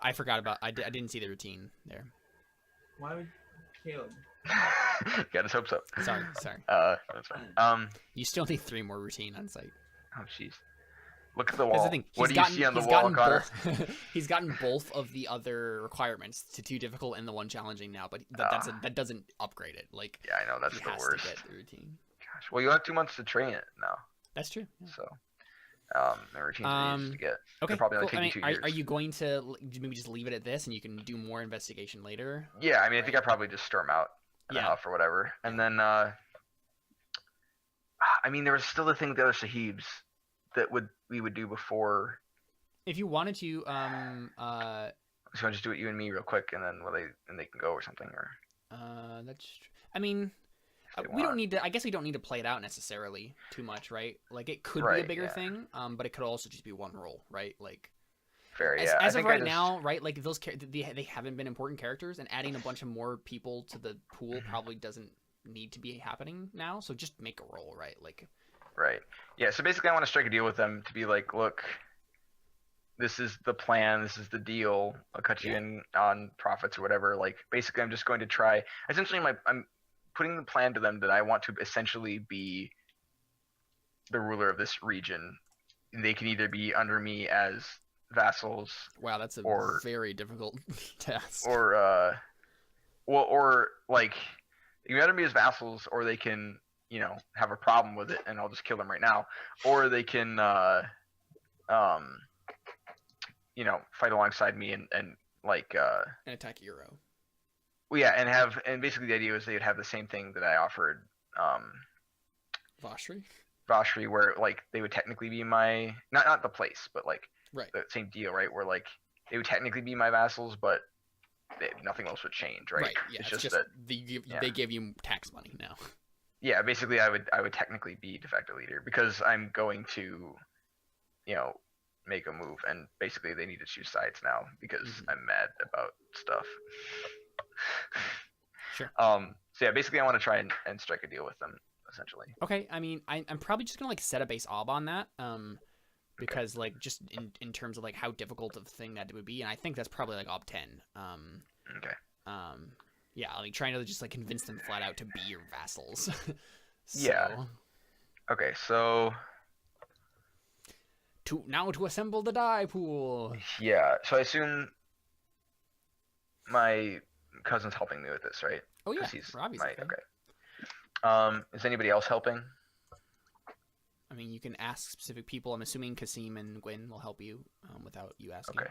I forgot about. I didn't see the routine there. Why would Caleb? Got his hopes up. Sorry. That's fine. You still need 3 more routine on site. Oh jeez. Look at the That's wall. the thing. What do you see on the wall, Connor? He's gotten both of the other requirements to 2 difficult and the 1 challenging now, but that doesn't upgrade it. Like, Yeah, I know that's he the has worst. to get the routine. Gosh. Well, you have 2 months to train it now, That's true. Yeah. so the routines are easy to get. Okay. They're probably Cool. only I mean, taking 2 years. are you going to maybe just leave it at this, and you can do more investigation later? Yeah, I mean, I think I probably just storm out Yeah. for whatever, and then I mean, there was still the thing with the other sahibs that we would do before. If you wanted to, So I just do it you and me real quick, and then they can go or something, or that's. I mean, if they we don't want. need to. I guess we don't need to play it out necessarily too much, right? Like, it could be Right, a bigger yeah. thing, but it could also just be 1 roll, right? Like. Fair, As, yeah. I as of think right I just, now, right, like those they haven't been important characters, and adding a bunch of more people to the pool Mm-hmm. probably doesn't need to be happening now. So just make a roll, right? Like, Right. Yeah. So basically, I want to strike a deal with them to be like, look, this is the plan. This is the deal. I'll cut you in on profits or whatever. Like, basically, I'm just going to try. Essentially, I'm putting the plan to them that I want to essentially be the ruler of this region. They can either be under me as vassals, wow, that's a Or- very difficult task. or or like, you can either be as vassals, or they can, have a problem with it, and I'll just kill them right now, or they can, fight alongside me and like, and attack Euro. well, yeah, and basically the idea was they'd have the same thing that I offered, Vashri? Vashri, where like they would technically be my not the place, but like Right. the same deal, right? Where like they would technically be my vassals, but nothing else would change, right? Right. Yeah. It's just that they give you tax money now. yeah, basically I would technically be de facto leader because I'm going to, make a move, and basically they need to choose sides now because I'm mad about stuff. Sure. So yeah, basically I want to try and strike a deal with them essentially. Okay. I mean, I'm probably just gonna like set a base ob on that. Because like just in terms of like how difficult of a thing that it would be, and I think that's probably like ob 10. Okay. Yeah, like trying to just like convince them flat out to be your vassals. Yeah. Okay, so to assemble the die pool. yeah, so I assume my cousin's helping me with this, right? Oh yeah, He's Robbie's okay. Okay. Is anybody else helping? I mean, you can ask specific people. I'm assuming Kasim and Gwyn will help you without you asking. Okay.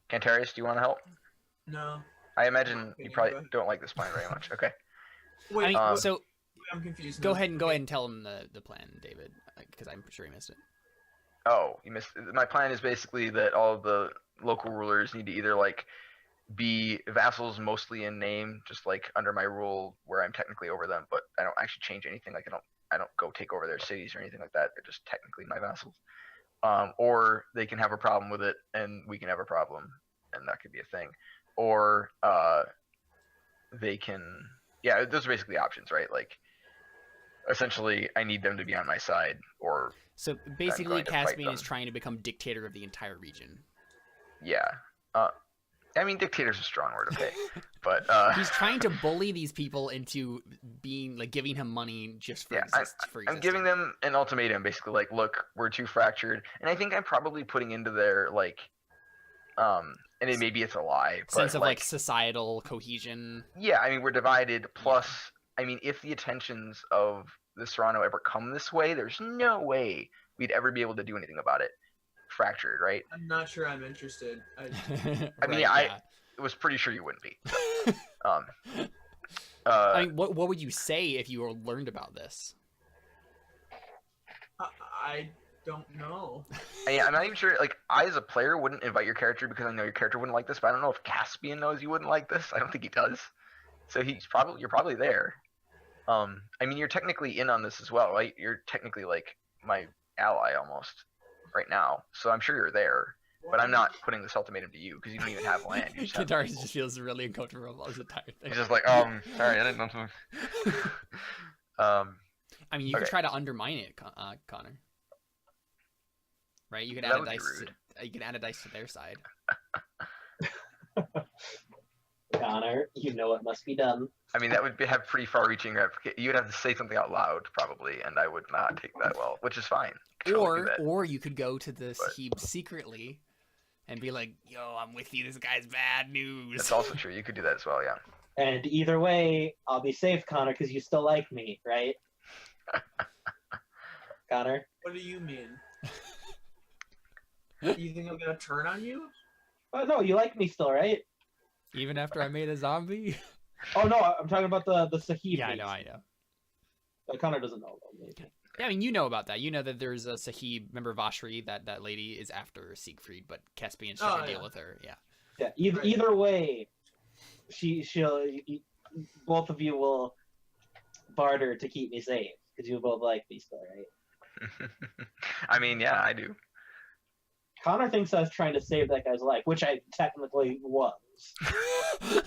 Cantarius, do you want to help? No. I imagine you probably don't like this plan very much. Okay. Wait, I mean, so I'm confused. go ahead and tell him the plan, David, because I'm sure he missed it. Oh, you missed. My plan is basically that all of the local rulers need to either like be vassals mostly in name, just like under my rule where I'm technically over them, but I don't actually change anything. Like I don't go take over their cities or anything like that. They're just technically my vassals. Or they can have a problem with it and we can have a problem, and that could be a thing. Or they can, yeah, those are basically options, right? Like essentially I need them to be on my side, or so basically Caspian is trying to become dictator of the entire region. Yeah. I mean, dictator's a strong word, okay, but he's trying to bully these people into being like giving him money just for existing. I'm giving them an ultimatum, basically, like, look, we're too fractured, and I think I'm probably putting into their like, and maybe it's a lie, but sense of like societal cohesion. Yeah, I mean, we're divided. Plus, I mean, if the attentions of the Serrano ever come this way, there's no way we'd ever be able to do anything about it. Fractured, right? I'm not sure I'm interested. I mean, I was pretty sure you wouldn't be. So. I mean, what would you say if you learned about this? I don't know. I'm not even sure. Like, I as a player wouldn't invite your character because I know your character wouldn't like this. But I don't know if Caspian knows you wouldn't like this. I don't think he does. So you're probably there. I mean, you're technically in on this as well, right? You're technically like my ally almost right now, so I'm sure you're there, but I'm not putting this ultimatum to you because you don't even have land. Cantarius just feels really uncomfortable about this entire thing. He's just like, sorry, I didn't know something. I mean, you could try to undermine it, Connor. Right? You could add a dice. You can add a dice to their side. Connor, you know what must be done. I mean, that would have pretty far-reaching ramifications. You'd have to say something out loud, probably, and I would not take that well, which is fine. Or you could go to the Sahib secretly and be like, yo, I'm with you, this guy's bad news. That's also true. You could do that as well, yeah. And either way, I'll be safe, Connor, because you still like me, right? Connor? What do you mean? You think I'm going to turn on you? Oh, no, you like me still, right? Even after I made a zombie? Oh, no, I'm talking about the Sahib. Yeah, I know. Connor doesn't know, though, maybe. Yeah, I mean, you know about that. You know that there's a Sahib, remember Vashri, that lady is after Siegfried, but Caspian's trying to deal with her, yeah. Yeah, either way, she'll both of you will barter to keep me safe, because you both like me still, right? I mean, yeah, I do. Connor thinks I was trying to save that guy's life, which I technically was.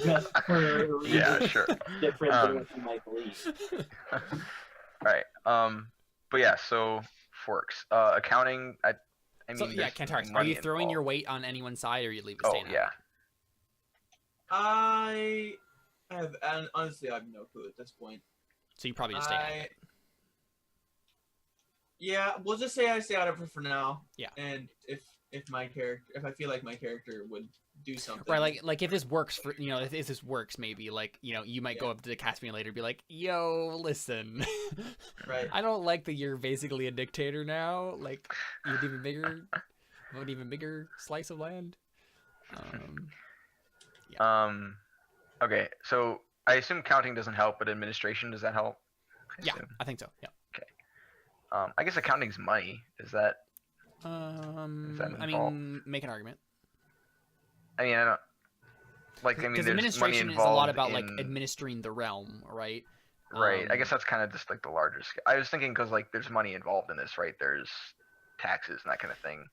Just for yeah, sure. Different than what you might believe. Right. But yeah, so forks. Accounting, I mean, so, yeah, Cantarius, are you throwing your weight on anyone's side, or you leave it staying yeah. I have, and honestly, I have no clue at this point. So you probably just stay out of it. Yeah, we'll just say I stay out of it for now. Yeah. And if I feel like my character would do something. Right, like if this works for, if this works, maybe, like, you might go up to the Caspian later and be like, yo, listen. Right. I don't like that you're basically a dictator now. Like, you want an even bigger slice of land. Okay, so I assume counting doesn't help, but administration, does that help? I think so, yeah. Okay. I guess accounting's money. Does that Is that I involved? mean, make an argument. I mean, I don't. Like, I mean, Because there's money administration involved is a lot about in, like administering the realm, right? Right. I guess that's kind of just like the larger scale. I was thinking because like there's money involved in this, right? There's taxes and that kind of thing.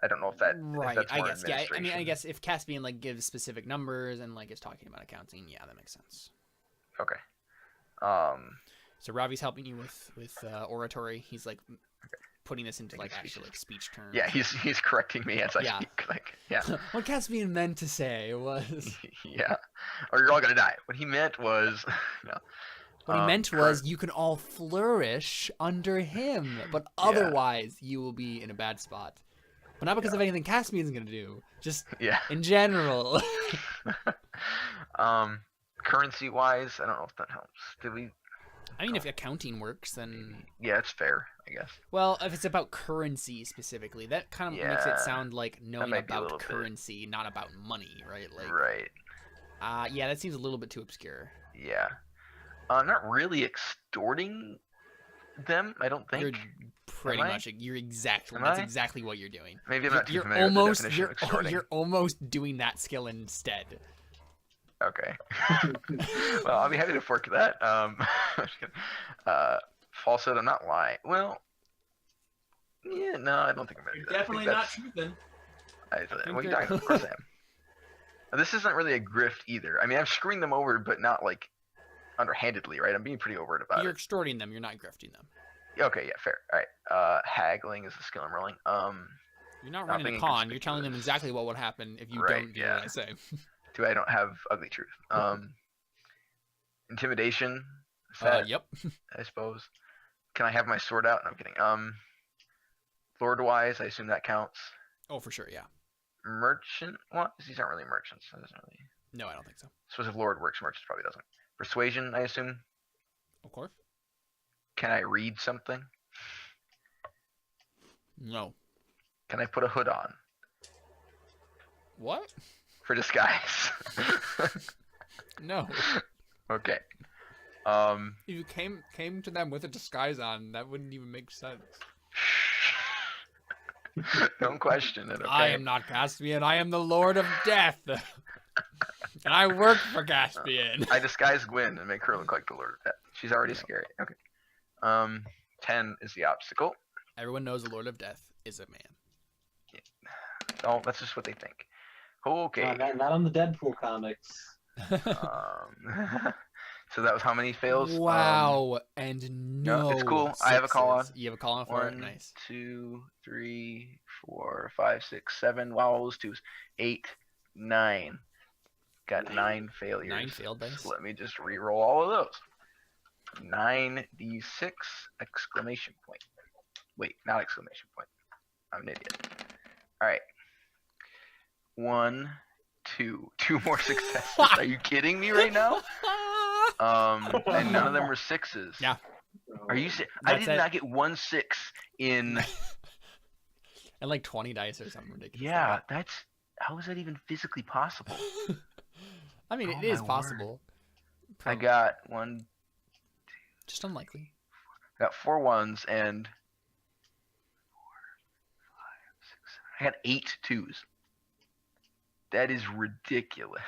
I don't know if that's I more guess. Yeah. I mean, I administration. guess if Caspian like gives specific numbers and like is talking about accounting, yeah, that makes sense. Okay. Um. So Ravi's helping you with oratory. He's like putting this into like Making actual like speeches. speech terms. Yeah, he's correcting me as I Yeah. speak. Like, yeah, What Caspian meant to say was. yeah. Or you're all gonna die. What he meant was, no. What he meant current- was you can all flourish under him, but otherwise you will be in a bad spot. But not because of anything Caspian's gonna do, just Yeah. in general. Currency wise, I don't know if that helps. Did we? I mean, if accounting works, then Yeah, it's fair, I guess. well, if it's about currency specifically, that kind of makes Yeah, it sound like knowing might be a about little bit. currency, not about money, right? Like, Right. yeah, that seems a little bit too obscure. Yeah. Not really extorting them, I don't think. You're pretty Am I? much you're exactly Am that's I? exactly what you're doing. Maybe I'm not too You're familiar with the almost definition of extorting. you're almost doing that skill instead. Okay. Well, I'll be happy to fork that. Just kidding. Falsehood, I'm not lying. Well, yeah, no, I don't think I'm gonna You're do that. definitely not truthing. What are you you're- talking about? Of course I am. This isn't really a grift either. I mean, I'm screwing them over, but not like underhandedly, right? I'm being pretty overt about You're it. extorting them. You're not grifting them. Okay, yeah, fair. All right. Haggling is the skill I'm rolling. You're not Not running a being con. You're telling them conspicuous. exactly what would happen if you Right, don't do yeah. what I say. I don't have ugly truth. Intimidation. Is that, Yep. I suppose. Can I have my sword out? No, I'm kidding. Lord wise, I assume that counts. Oh, for sure. Yeah. Merchant. What? These aren't really merchants. That doesn't really. No, I don't think so. I suppose if Lord works, merchants probably doesn't. Persuasion, I assume. Of course. Can I read something? No. Can I put a hood on What? for disguise? No. Okay. If you came to them with a disguise on, that wouldn't even make sense. Don't question it. Okay. I am not Caspian. I am the Lord of Death. And I work for Caspian. I disguise Gwen and make her look like the Lord of Death. She's already scary. Okay. 10 is the obstacle. Everyone knows the Lord of Death is a man. Oh, that's just what they think. Okay. Not on the Deadpool comics. So that was how many fails? Wow. And no. it's cool. I have a call on. You have a call on for it? 1, Nice. 2, 3, 4, 5, 6, 7. Wow, all those twos. 8, 9. Got 9 failures. 9 failed dice. So let me just re-roll all of those. 9d6 exclamation point. Wait, not exclamation point. I'm an idiot. All right. 1, 2. 2 more successes. Are you kidding me right now? And none of them were 6s. Yeah. Are you? I That's did it. not get 1 6 in. And like 20 dice or something ridiculous. Yeah, that's. How is that even physically possible? I mean, Oh it is my word. possible. I got 1. Just unlikely. I got 4 1s and 4, 5, 6, 7. I got 8 2s. That is ridiculous.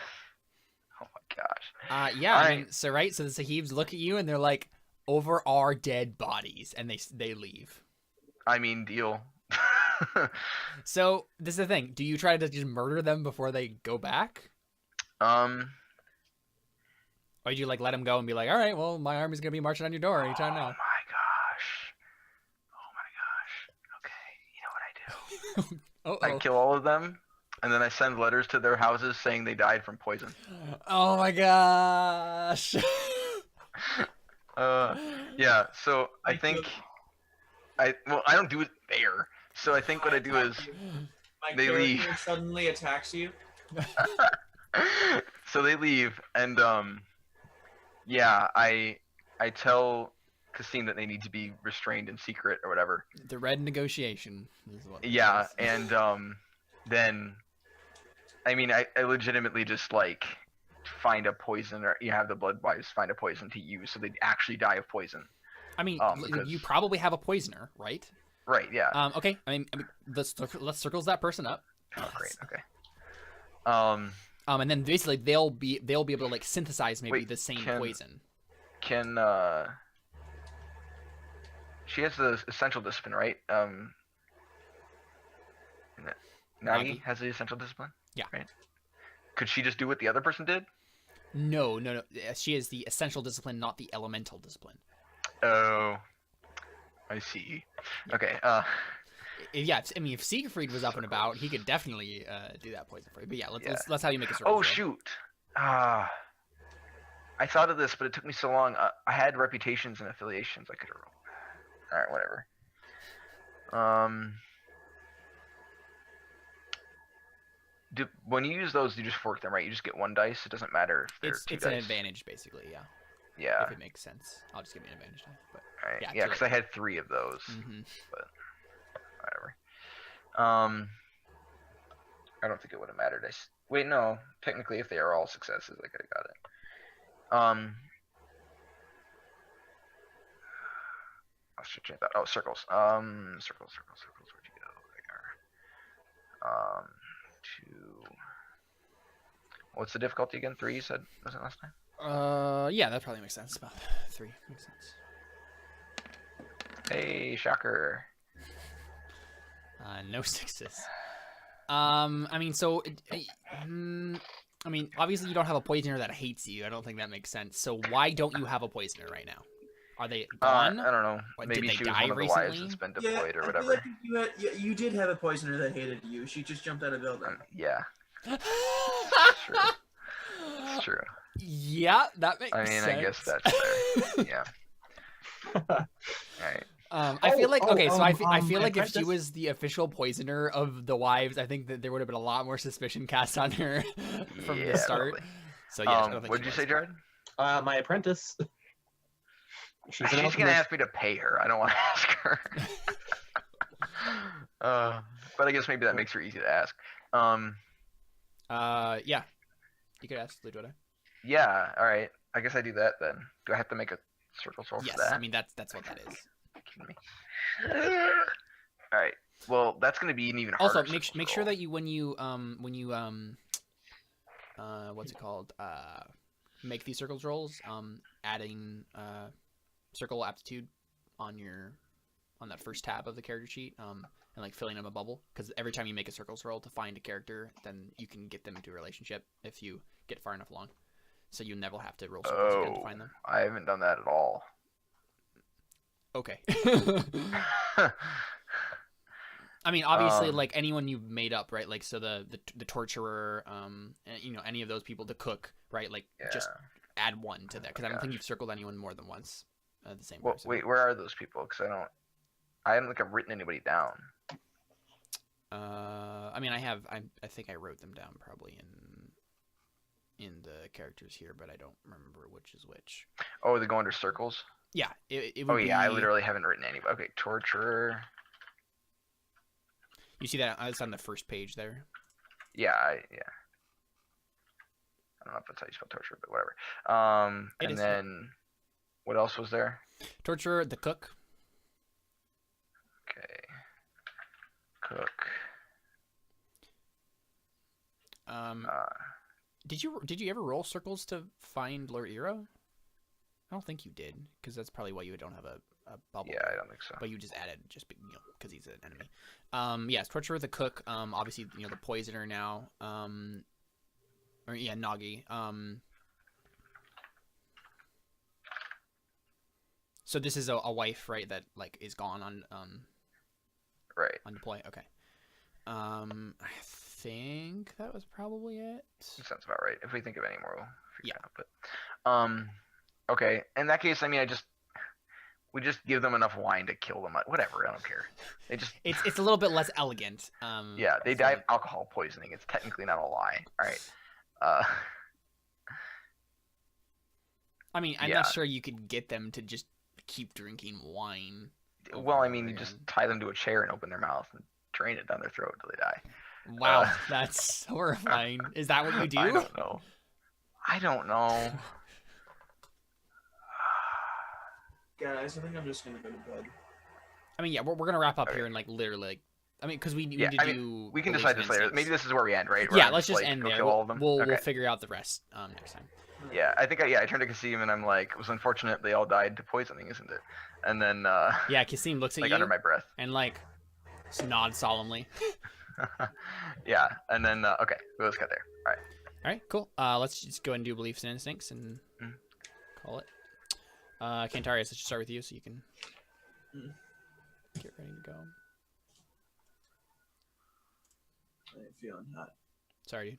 Oh my gosh. Yeah, All I right. mean, so right, so the Sahibs look at you and they're like, over our dead bodies, and they leave. I mean, deal. So this is the thing. Do you try to just murder them before they go back? Um. Or do you like let them go and be like, all right, well, my army's gonna be marching on your door anytime Oh now? my gosh. Oh my gosh. Okay, you know what I do? I Oh, kill all of them, and then I send letters to their houses saying they died from poison. oh my gosh. Yeah. So I I think kill- I don't do it there. So I think what I do is My they character leave. suddenly attacks you. so they leave, and yeah, I tell Cassine that they need to be restrained in secret or whatever. The red negotiation is what. it Yeah, is. and then I mean I legitimately just like find a poison, or you have the blood wives find a poison to use so they actually die of poison. I mean, because- you probably have a poisoner, right? Right. Yeah. Okay. Let's circles that person up. Oh, great. Okay. And then basically they'll be able to like synthesize maybe Wait, the same can- poison. Can she has the essential discipline, right? Nagi Nagi? has the essential discipline. Yeah. Right. Could she just do what the other person did? No. She is the essential discipline, not the elemental discipline. Oh, I see. Yeah. Okay. Yeah, I mean, if Siegfried was up and about, he could definitely do that poison for you. But yeah, let's have you make a circle. Oh shoot. I thought of this, but it took me so long. I had reputations and affiliations. I could have rolled. All right, whatever. When you use those, you just fork them, right? You just get one dice. It doesn't matter if they're two It's dice. an advantage, basically. Yeah. Yeah. If it makes sense, I'll just give you an advantage die. But All right. yeah, Yeah, because I had 3 of those. mm-hmm. But whatever. I don't think it would have mattered. Wait, no. Technically, if they are all successes, I could have got it. I should change that. Oh, circles. Circles. Where'd you go? There. 2. What's the difficulty again? 3, you said? Was it last time? Yeah, that probably makes sense. About 3 makes sense. Hey, shocker. No 6s. I mean, obviously you don't have a poisoner that hates you. I don't think that makes sense. So why don't you have a poisoner right now? Are they gone? I don't know. What, Maybe did they she was die one of the recently? wives that's been deployed or I whatever. feel like you did have a poisoner that hated you. She just jumped out of building. Yeah, it's true. Yeah, that makes sense. I guess that's fair. Yeah. Alright. I feel like I feel like if she apprentice- was the official poisoner of the wives, I think that there would have been a lot more suspicion cast on her from the start. Probably. So yeah, I don't think What did you say, Jared? My apprentice. She's an gonna alchemist. ask me to pay her. I don't want to ask her. But I guess maybe that makes her easy to ask. Yeah, you could ask the Jedi. Yeah. All right. I guess I do that then. Do I have to make a circle roll Yes, for that? I mean that's what that is. Kidding me? All right. Well, that's gonna be an even Also, harder. make circle sure roll. that you when you what's it called, make these circles rolls, adding circle aptitude on that first tab of the character sheet, and like filling up a bubble, because every time you make a circles roll to find a character, then you can get them into a relationship if you get far enough along. So you never have to roll circles again to find them. I haven't done that at all. Okay. I mean, obviously, like anyone you've made up, right? Like, so the torturer, and, any of those people, the cook, right? Like, just add 1 to that, because I don't think you've circled anyone more than once. The same person. Wait, where are those people? Because I don't think I've written anybody down. I mean, I think I wrote them down probably in the characters here, but I don't remember which is which. Oh, they go under circles? Yeah, it would yeah, I be- literally haven't written anybody. Okay, torturer. You see that? It's on the first page there. Yeah, I don't know if that's how you spell torture, but whatever. It And is. then what else was there? Torturer, the cook. Okay. Cook. Did you ever roll circles to find Lord Eero? I don't think you did, because that's probably why you don't have a bubble. Yeah, I don't think so. But you just added because he's an enemy. Yes, Torturer, the cook. Obviously, the poisoner now. Nagi. So this is a wife, right? That like is gone on Right. on deploy. Okay. I think that was probably it. Sounds about right. If we think of any more, we'll figure it out. But okay. In that case, I mean, we just give them enough wine to kill them. Whatever, I don't care. They just It's a little bit less elegant. yeah, they so- die of alcohol poisoning. It's technically not a lie. All right. I mean, I'm yeah. not sure you could get them to just keep drinking wine. Well, I mean, over you just again. tie them to a chair and open their mouth and drain it down their throat until they die. Wow, that's horrifying. Is that what you do? I don't know. Guys, I think I'm just gonna go to bed. I mean, yeah, we're gonna wrap up Okay. here and like literally, like, I mean, because we need Yeah, to I mean, do. we can beliefs decide and this later. instincts. Maybe this is where we end, right? Where Yeah, I'm let's just like, end go there. kill all of them? We'll Okay. figure out the rest next time. Yeah, I think I turned to Kasim and I'm like, it was unfortunate they all died to poisoning, isn't it? And then Yeah, Kasim looks at like you under my breath. and like just nods solemnly. Yeah, and then okay, let's get there. All right. All right, cool. Let's just go ahead and do beliefs and instincts and call it. Cantarius, let's just start with you so you can get ready to go. I ain't feeling hot. Sorry,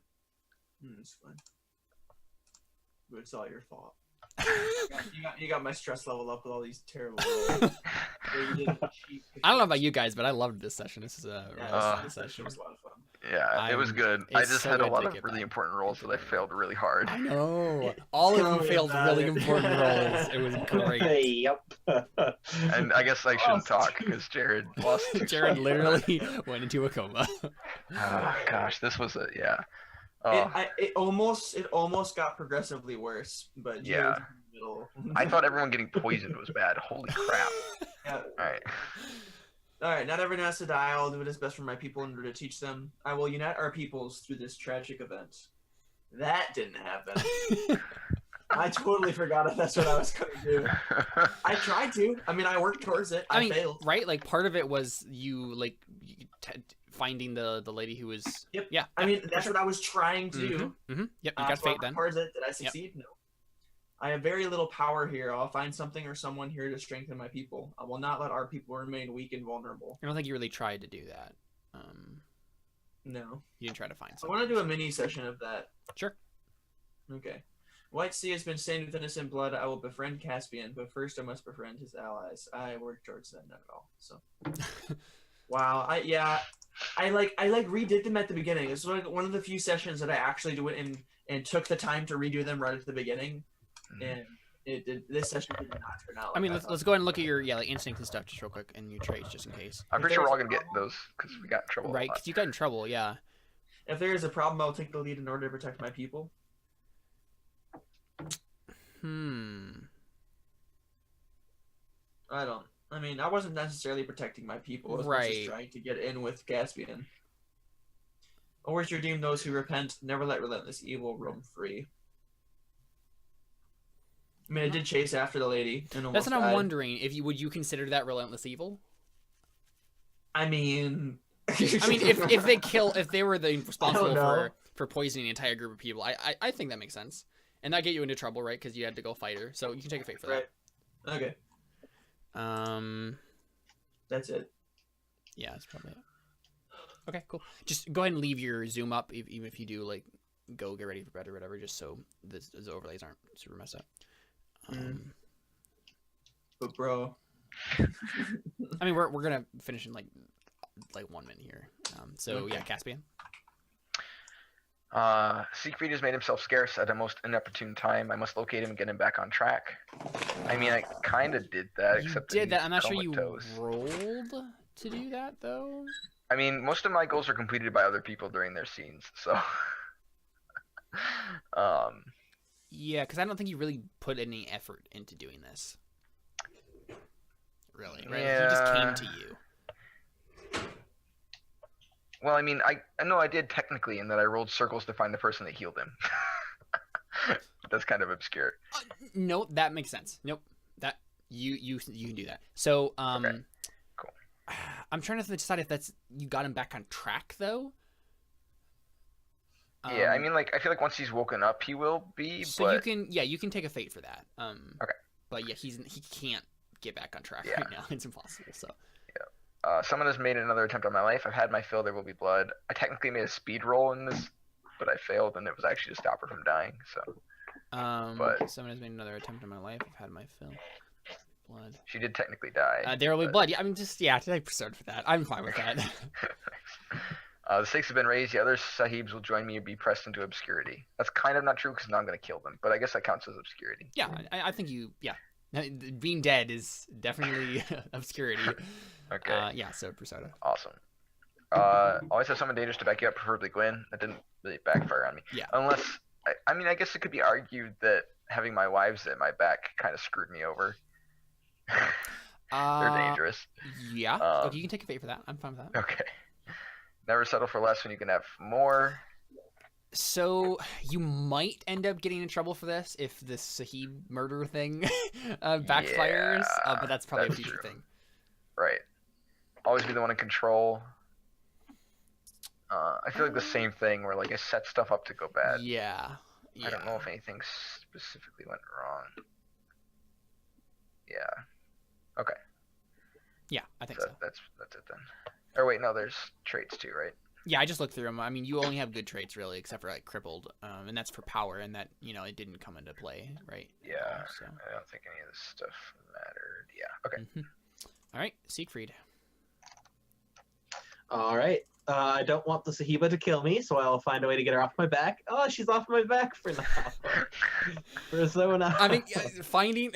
It's fine. But it's all your fault. You got my stress level up with all these terrible rolls. I don't know about you guys, but I loved this session. This is a really fun this session. was a lot of fun. Yeah, it was I'm- good. I it's just so had a good lot to of get really back. important roles that I failed really hard. I know. All of Tell them me failed about really it. important roles. It was great. Yep. And I guess I shouldn't talk because Jared lost. Jared literally went into a coma. Oh gosh, this was a Oh, It almost got progressively worse, but Yeah. Jared's in the middle. I thought everyone getting poisoned was bad. Holy crap! Yeah. All right. All right, not everyone has to die. I'll do what is best for my people in order to teach them. I will unite our peoples through this tragic event. That didn't happen. I totally forgot if that's what I was going to do. I tried to. I mean, I worked towards it. I mean, failed. right? Like part of it was you like finding the lady who was. Yep. Yeah. I mean, that's what I was trying to do. Mm-hmm. Yep. You got So I fate then. worked towards it. Did I succeed? No. I have very little power here. I'll find something or someone here to strengthen my people. I will not let our people remain weak and vulnerable. I don't think you really tried to do that. No. You didn't try to find I something. want to do a mini session of that. Sure. Okay. White Sea has been stained with innocent blood. I will befriend Caspian, but first I must befriend his allies. I work towards that, not at all. So. Wow. I redid them at the beginning. This is like one of the few sessions that I actually do it and took the time to redo them right at the beginning, and it did. This session did not turn out. I mean, let's go ahead and look at your like instincts and stuff just real quick and your traits just in case. I'm pretty sure we're all gonna get those because we got in trouble. Right? Because you got in trouble. Yeah. If there is a problem, I'll take the lead in order to protect my people. I mean, I wasn't necessarily protecting my people. I was Right. just trying to get in with Caspian. Always redeem those who repent. Never let relentless evil roam free. I mean, I did chase after the lady and almost That's what I'm died. wondering. Would you consider that relentless evil? I mean, if they were the responsible know. for poisoning an entire group of people, I think that makes sense. And that get you into trouble, right? Because you had to go fight her, so you can take a fate for right. Okay, that. that's it. Yeah, that's probably it. Okay, cool. Just go ahead and leave your zoom up, even if you do like go get ready for bed or whatever, just so the overlays aren't super messed up. But bro, I mean, we're gonna finish in like 1 minute here. So yeah, Caspian. Siegfried has made himself scarce at a most inopportune time. I must locate him and get him back on track. I mean, I kind of did that, You except did that. I'm not sure comatose. you rolled to do that though. I mean, most of my goals are completed by other people during their scenes, so. Yeah, because I don't think you really put any effort into doing this. Really, right? Like, he just came to you. Well, I mean, I know I did technically in that I rolled circles to find the person that healed him. That's kind of obscure. No, that makes sense. Nope, that you can do that. So Okay. Cool. I'm trying to decide if that's you got him back on track though. Yeah, I mean, like, I feel like once he's woken up, he will be. So but... you can take a fate for that. Okay. But yeah, he can't get back on track Yeah. right now. It's impossible. So. Someone has made another attempt on my life. I've had my fill. There will be blood. I technically made a speed roll in this, but I failed, and it was actually to stop her from dying. So. But someone has made another attempt on my life. I've had my fill. Blood. she did technically die. There will be blood. Yeah, I mean, take episode for that. I'm fine with that. The stakes have been raised. The other sahibs will join me and be pressed into obscurity. That's kind of not true because now I'm going to kill them, but I guess that counts as obscurity. Yeah, I think you. Yeah, being dead is definitely obscurity. Okay. Yeah. So persona. Awesome. Always have someone dangerous to back you up, preferably Gwen. That didn't really backfire on me. Yeah. Unless, I mean, I guess it could be argued that having my wives at my back kind of screwed me over. They're dangerous. Yeah. Okay, you can take a fate for that. I'm fine with that. Okay. Never settle for less when you can have more. So you might end up getting in trouble for this if the Sahib murder thing backfires, but that's probably a future thing. Right. Always be the one in control. I feel like the same thing where like I set stuff up to go bad. Yeah. I don't know if anything specifically went wrong. Yeah. Okay. Yeah, I think so. That's it then. Or wait, no, there's traits too, right? Yeah, I just looked through them. I mean, you only have good traits really, except for like crippled, and that's for power, and that it didn't come into play, right? Yeah. So. I don't think any of this stuff mattered. Yeah. Okay. All right, Siegfried. All right. I don't want the Sahiba to kill me, so I'll find a way to get her off my back. Oh, she's off my back for now. For so now. I mean, finding.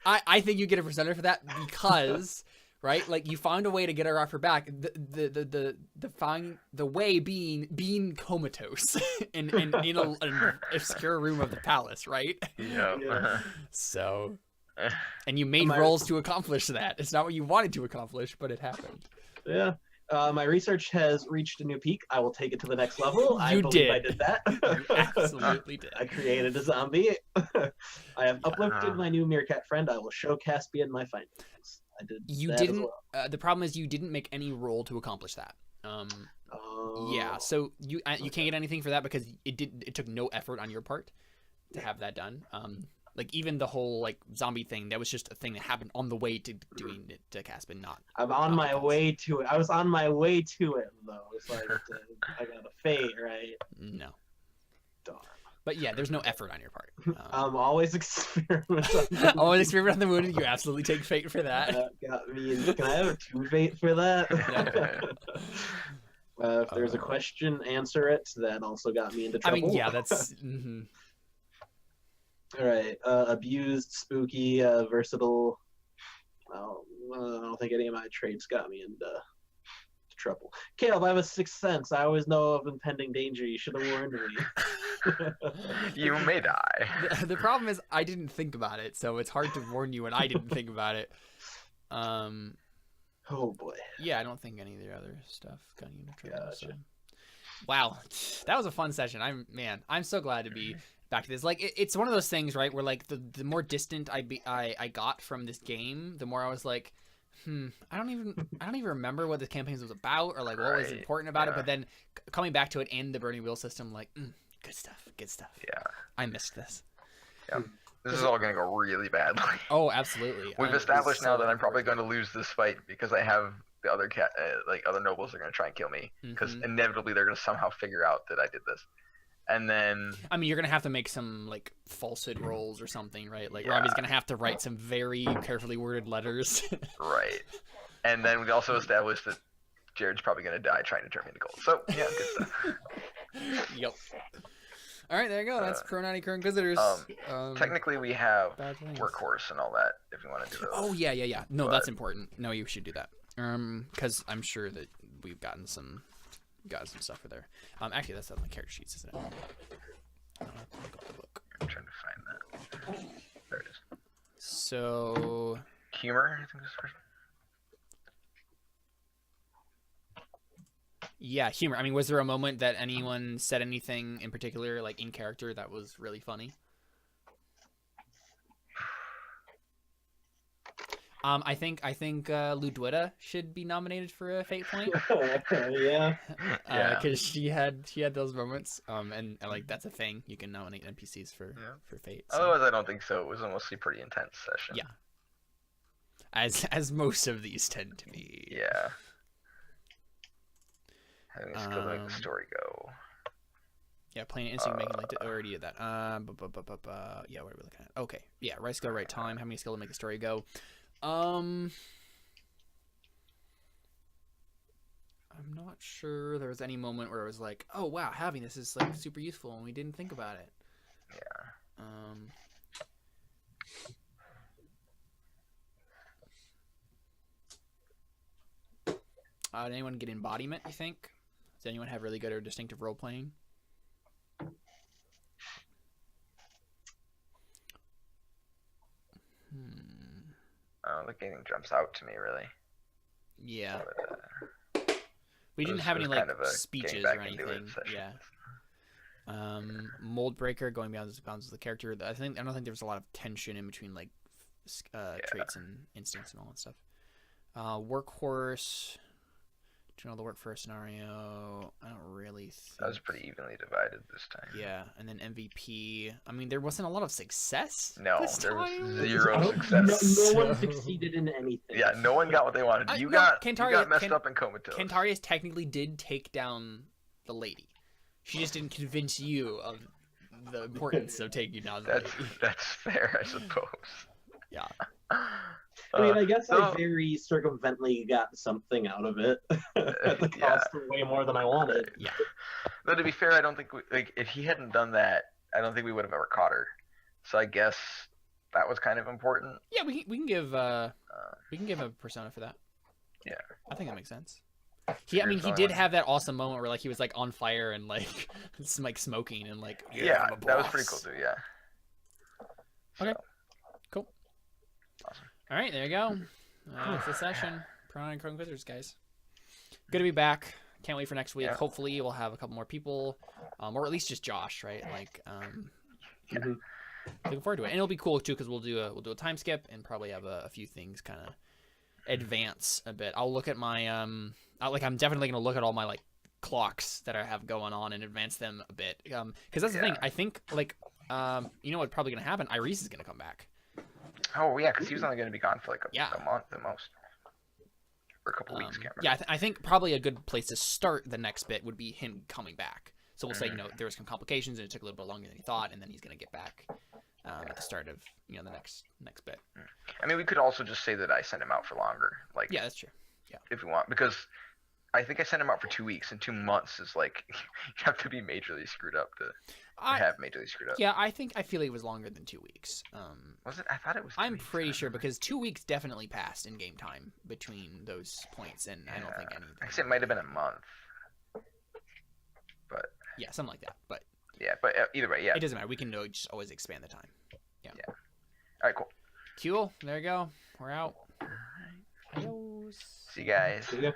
I think you get a presenter for that because. Right, like you found a way to get her off her back. The way being comatose in an obscure room of the palace, right? Yeah. So, and you made rolls to accomplish that. It's not what you wanted to accomplish, but it happened. Yeah. My research has reached a new peak. I will take it to the next level. I did that. You absolutely did. I created a zombie. I have uplifted my new meerkat friend. I will show Caspian my findings. I did. You that didn't. As well. The problem is you didn't make any roll to accomplish that. Yeah, so you can't get anything for that because it took no effort on your part to have that done. Like even the whole like zombie thing, that was just a thing that happened on the way to doing it to Caspian. I'm on my way to it. I was on my way to it though. It's like I got a fate, right? No. Darn. But yeah, there's no effort on your part. I'm always experimenting. Always experiment on the wounded. You absolutely take fate for that. Got me. Can I have a 2 fate for that? If there's a question, answer it. That also got me into trouble. I mean, yeah, that's. All right. Abused, spooky, versatile. Well, I don't think any of my traits got me into trouble. Caleb, I have a sixth sense. I always know of impending danger. You should have warned me. You may die. The problem is I didn't think about it, so it's hard to warn you when I didn't think about it. Oh boy. Yeah, I don't think any of the other stuff got you into trouble. Gotcha. So. Wow, that was a fun session. I'm so glad to be back to this. Like it's one of those things, right? Where like the more distant I got from this game, the more I was like, I don't even remember what the campaign was about or like what was important about it. But then coming back to it and the burning wheel system, like good stuff. Yeah, I missed this. Yeah, this is all gonna go really badly. Oh, absolutely. We've established now that I'm probably going to lose this fight because I have the other other nobles are gonna try and kill me because inevitably they're gonna somehow figure out that I did this. And then I mean, you're gonna have to make some like falsehood rolls or something, right? Like Robbie's gonna have to write some very carefully worded letters. Right. And then we also established that Jared's probably gonna die trying to turn me into gold. So yeah, good stuff. Yep. All right, there you go. That's Crow Inquisitors. Technically, we have workhorse and all that if you want to do those. Oh yeah. No, that's important. No, you should do that. Because I'm sure that we've gotten some stuff for there. Actually, that's on the character sheets, isn't it? I'll have to look up the book. I'm trying to find that. There it is. So humor, I think is the first. Yeah, humor. I mean, was there a moment that anyone said anything in particular, like in character, that was really funny? I think Ludwita should be nominated for a fate point. Yeah. Because she had those moments. And like that's a thing. You can nominate NPCs for fate. So. Otherwise, I don't think so. It was a mostly pretty intense session. Yeah. As most of these tend to be. Yeah. Having a skill to make the story go. Yeah, playing instinct making like already did that. Yeah, what are we looking at? Okay. Yeah, right skill, right time. Having a skill to make the story go. I'm not sure there was any moment where it was like, oh wow, having this is like super useful and we didn't think about it. Yeah. Did anyone get embodiment, you think? Does anyone have really good or distinctive role playing? I don't think anything jumps out to me really. Yeah. But, We it didn't was- have it any was like kind of a getting speeches back or into it anything. session. Yeah. Mold breaker going beyond the bounds of the character. I don't think there was a lot of tension in between like traits and instincts and all that stuff. Workhorse. Doing all the work for a scenario. I don't really think. That was pretty evenly divided this time. Yeah, and then MVP. I mean, there wasn't a lot of success. No, this there was time. zero No, success. no one succeeded in anything. Yeah, no one got what they wanted. You got messed up and comatose. Cantarius technically did take down the lady. She just didn't convince you of the importance of taking down the lady. That's fair, I suppose. Yeah. I mean, I guess so- I very circumvently got something out of it at the cost of way more than I wanted. Yeah. Though to be fair, I don't think if he hadn't done that, I don't think we would have ever caught her. So I guess that was kind of important. Yeah, we can give a persona for that. Yeah. I think that makes sense. He did have that awesome moment where like he was like on fire and like smoking and like Yeah, I'm a that was boss. pretty cool too. Yeah. Okay. So, Cool. Awesome. All right, there you go. That's the session. Crow Inquisitors, guys. Good to be back. Can't wait for next week. Yeah. Hopefully, we'll have a couple more people, or at least just Josh, right? Like, looking forward to it, and it'll be cool too because we'll do a time skip and probably have a few things kind of advance a bit. I'll look at my I'm definitely gonna look at all my like clocks that I have going on and advance them a bit because that's the thing. I think like you know what's probably gonna happen? Iris is gonna come back. Oh yeah, because he was only going to be gone for like Yeah. a month at most, or a couple weeks. Can't remember. Yeah, I think probably a good place to start the next bit would be him coming back. So we'll say, there was some complications and it took a little bit longer than he thought, and then he's going to get back at the start of the next bit. I mean, we could also just say that I sent him out for longer. Like, Yeah, that's true. Yeah. if we want, because I think I sent him out for 2 weeks, and 2 months is like you have to be majorly screwed up to have majorly screwed up. Yeah, I feel like it was longer than 2 weeks. Was it? I thought it was. 2 I'm weeks. pretty sure because 2 weeks definitely passed in game time between those points, and I don't think anything. I guess it might have been a month. But Yeah, something like that. But yeah, but either way, yeah. it doesn't matter. We can just always expand the time. Yeah. All right, cool. Cool. There you go. We're out. Adios. See you guys. See ya.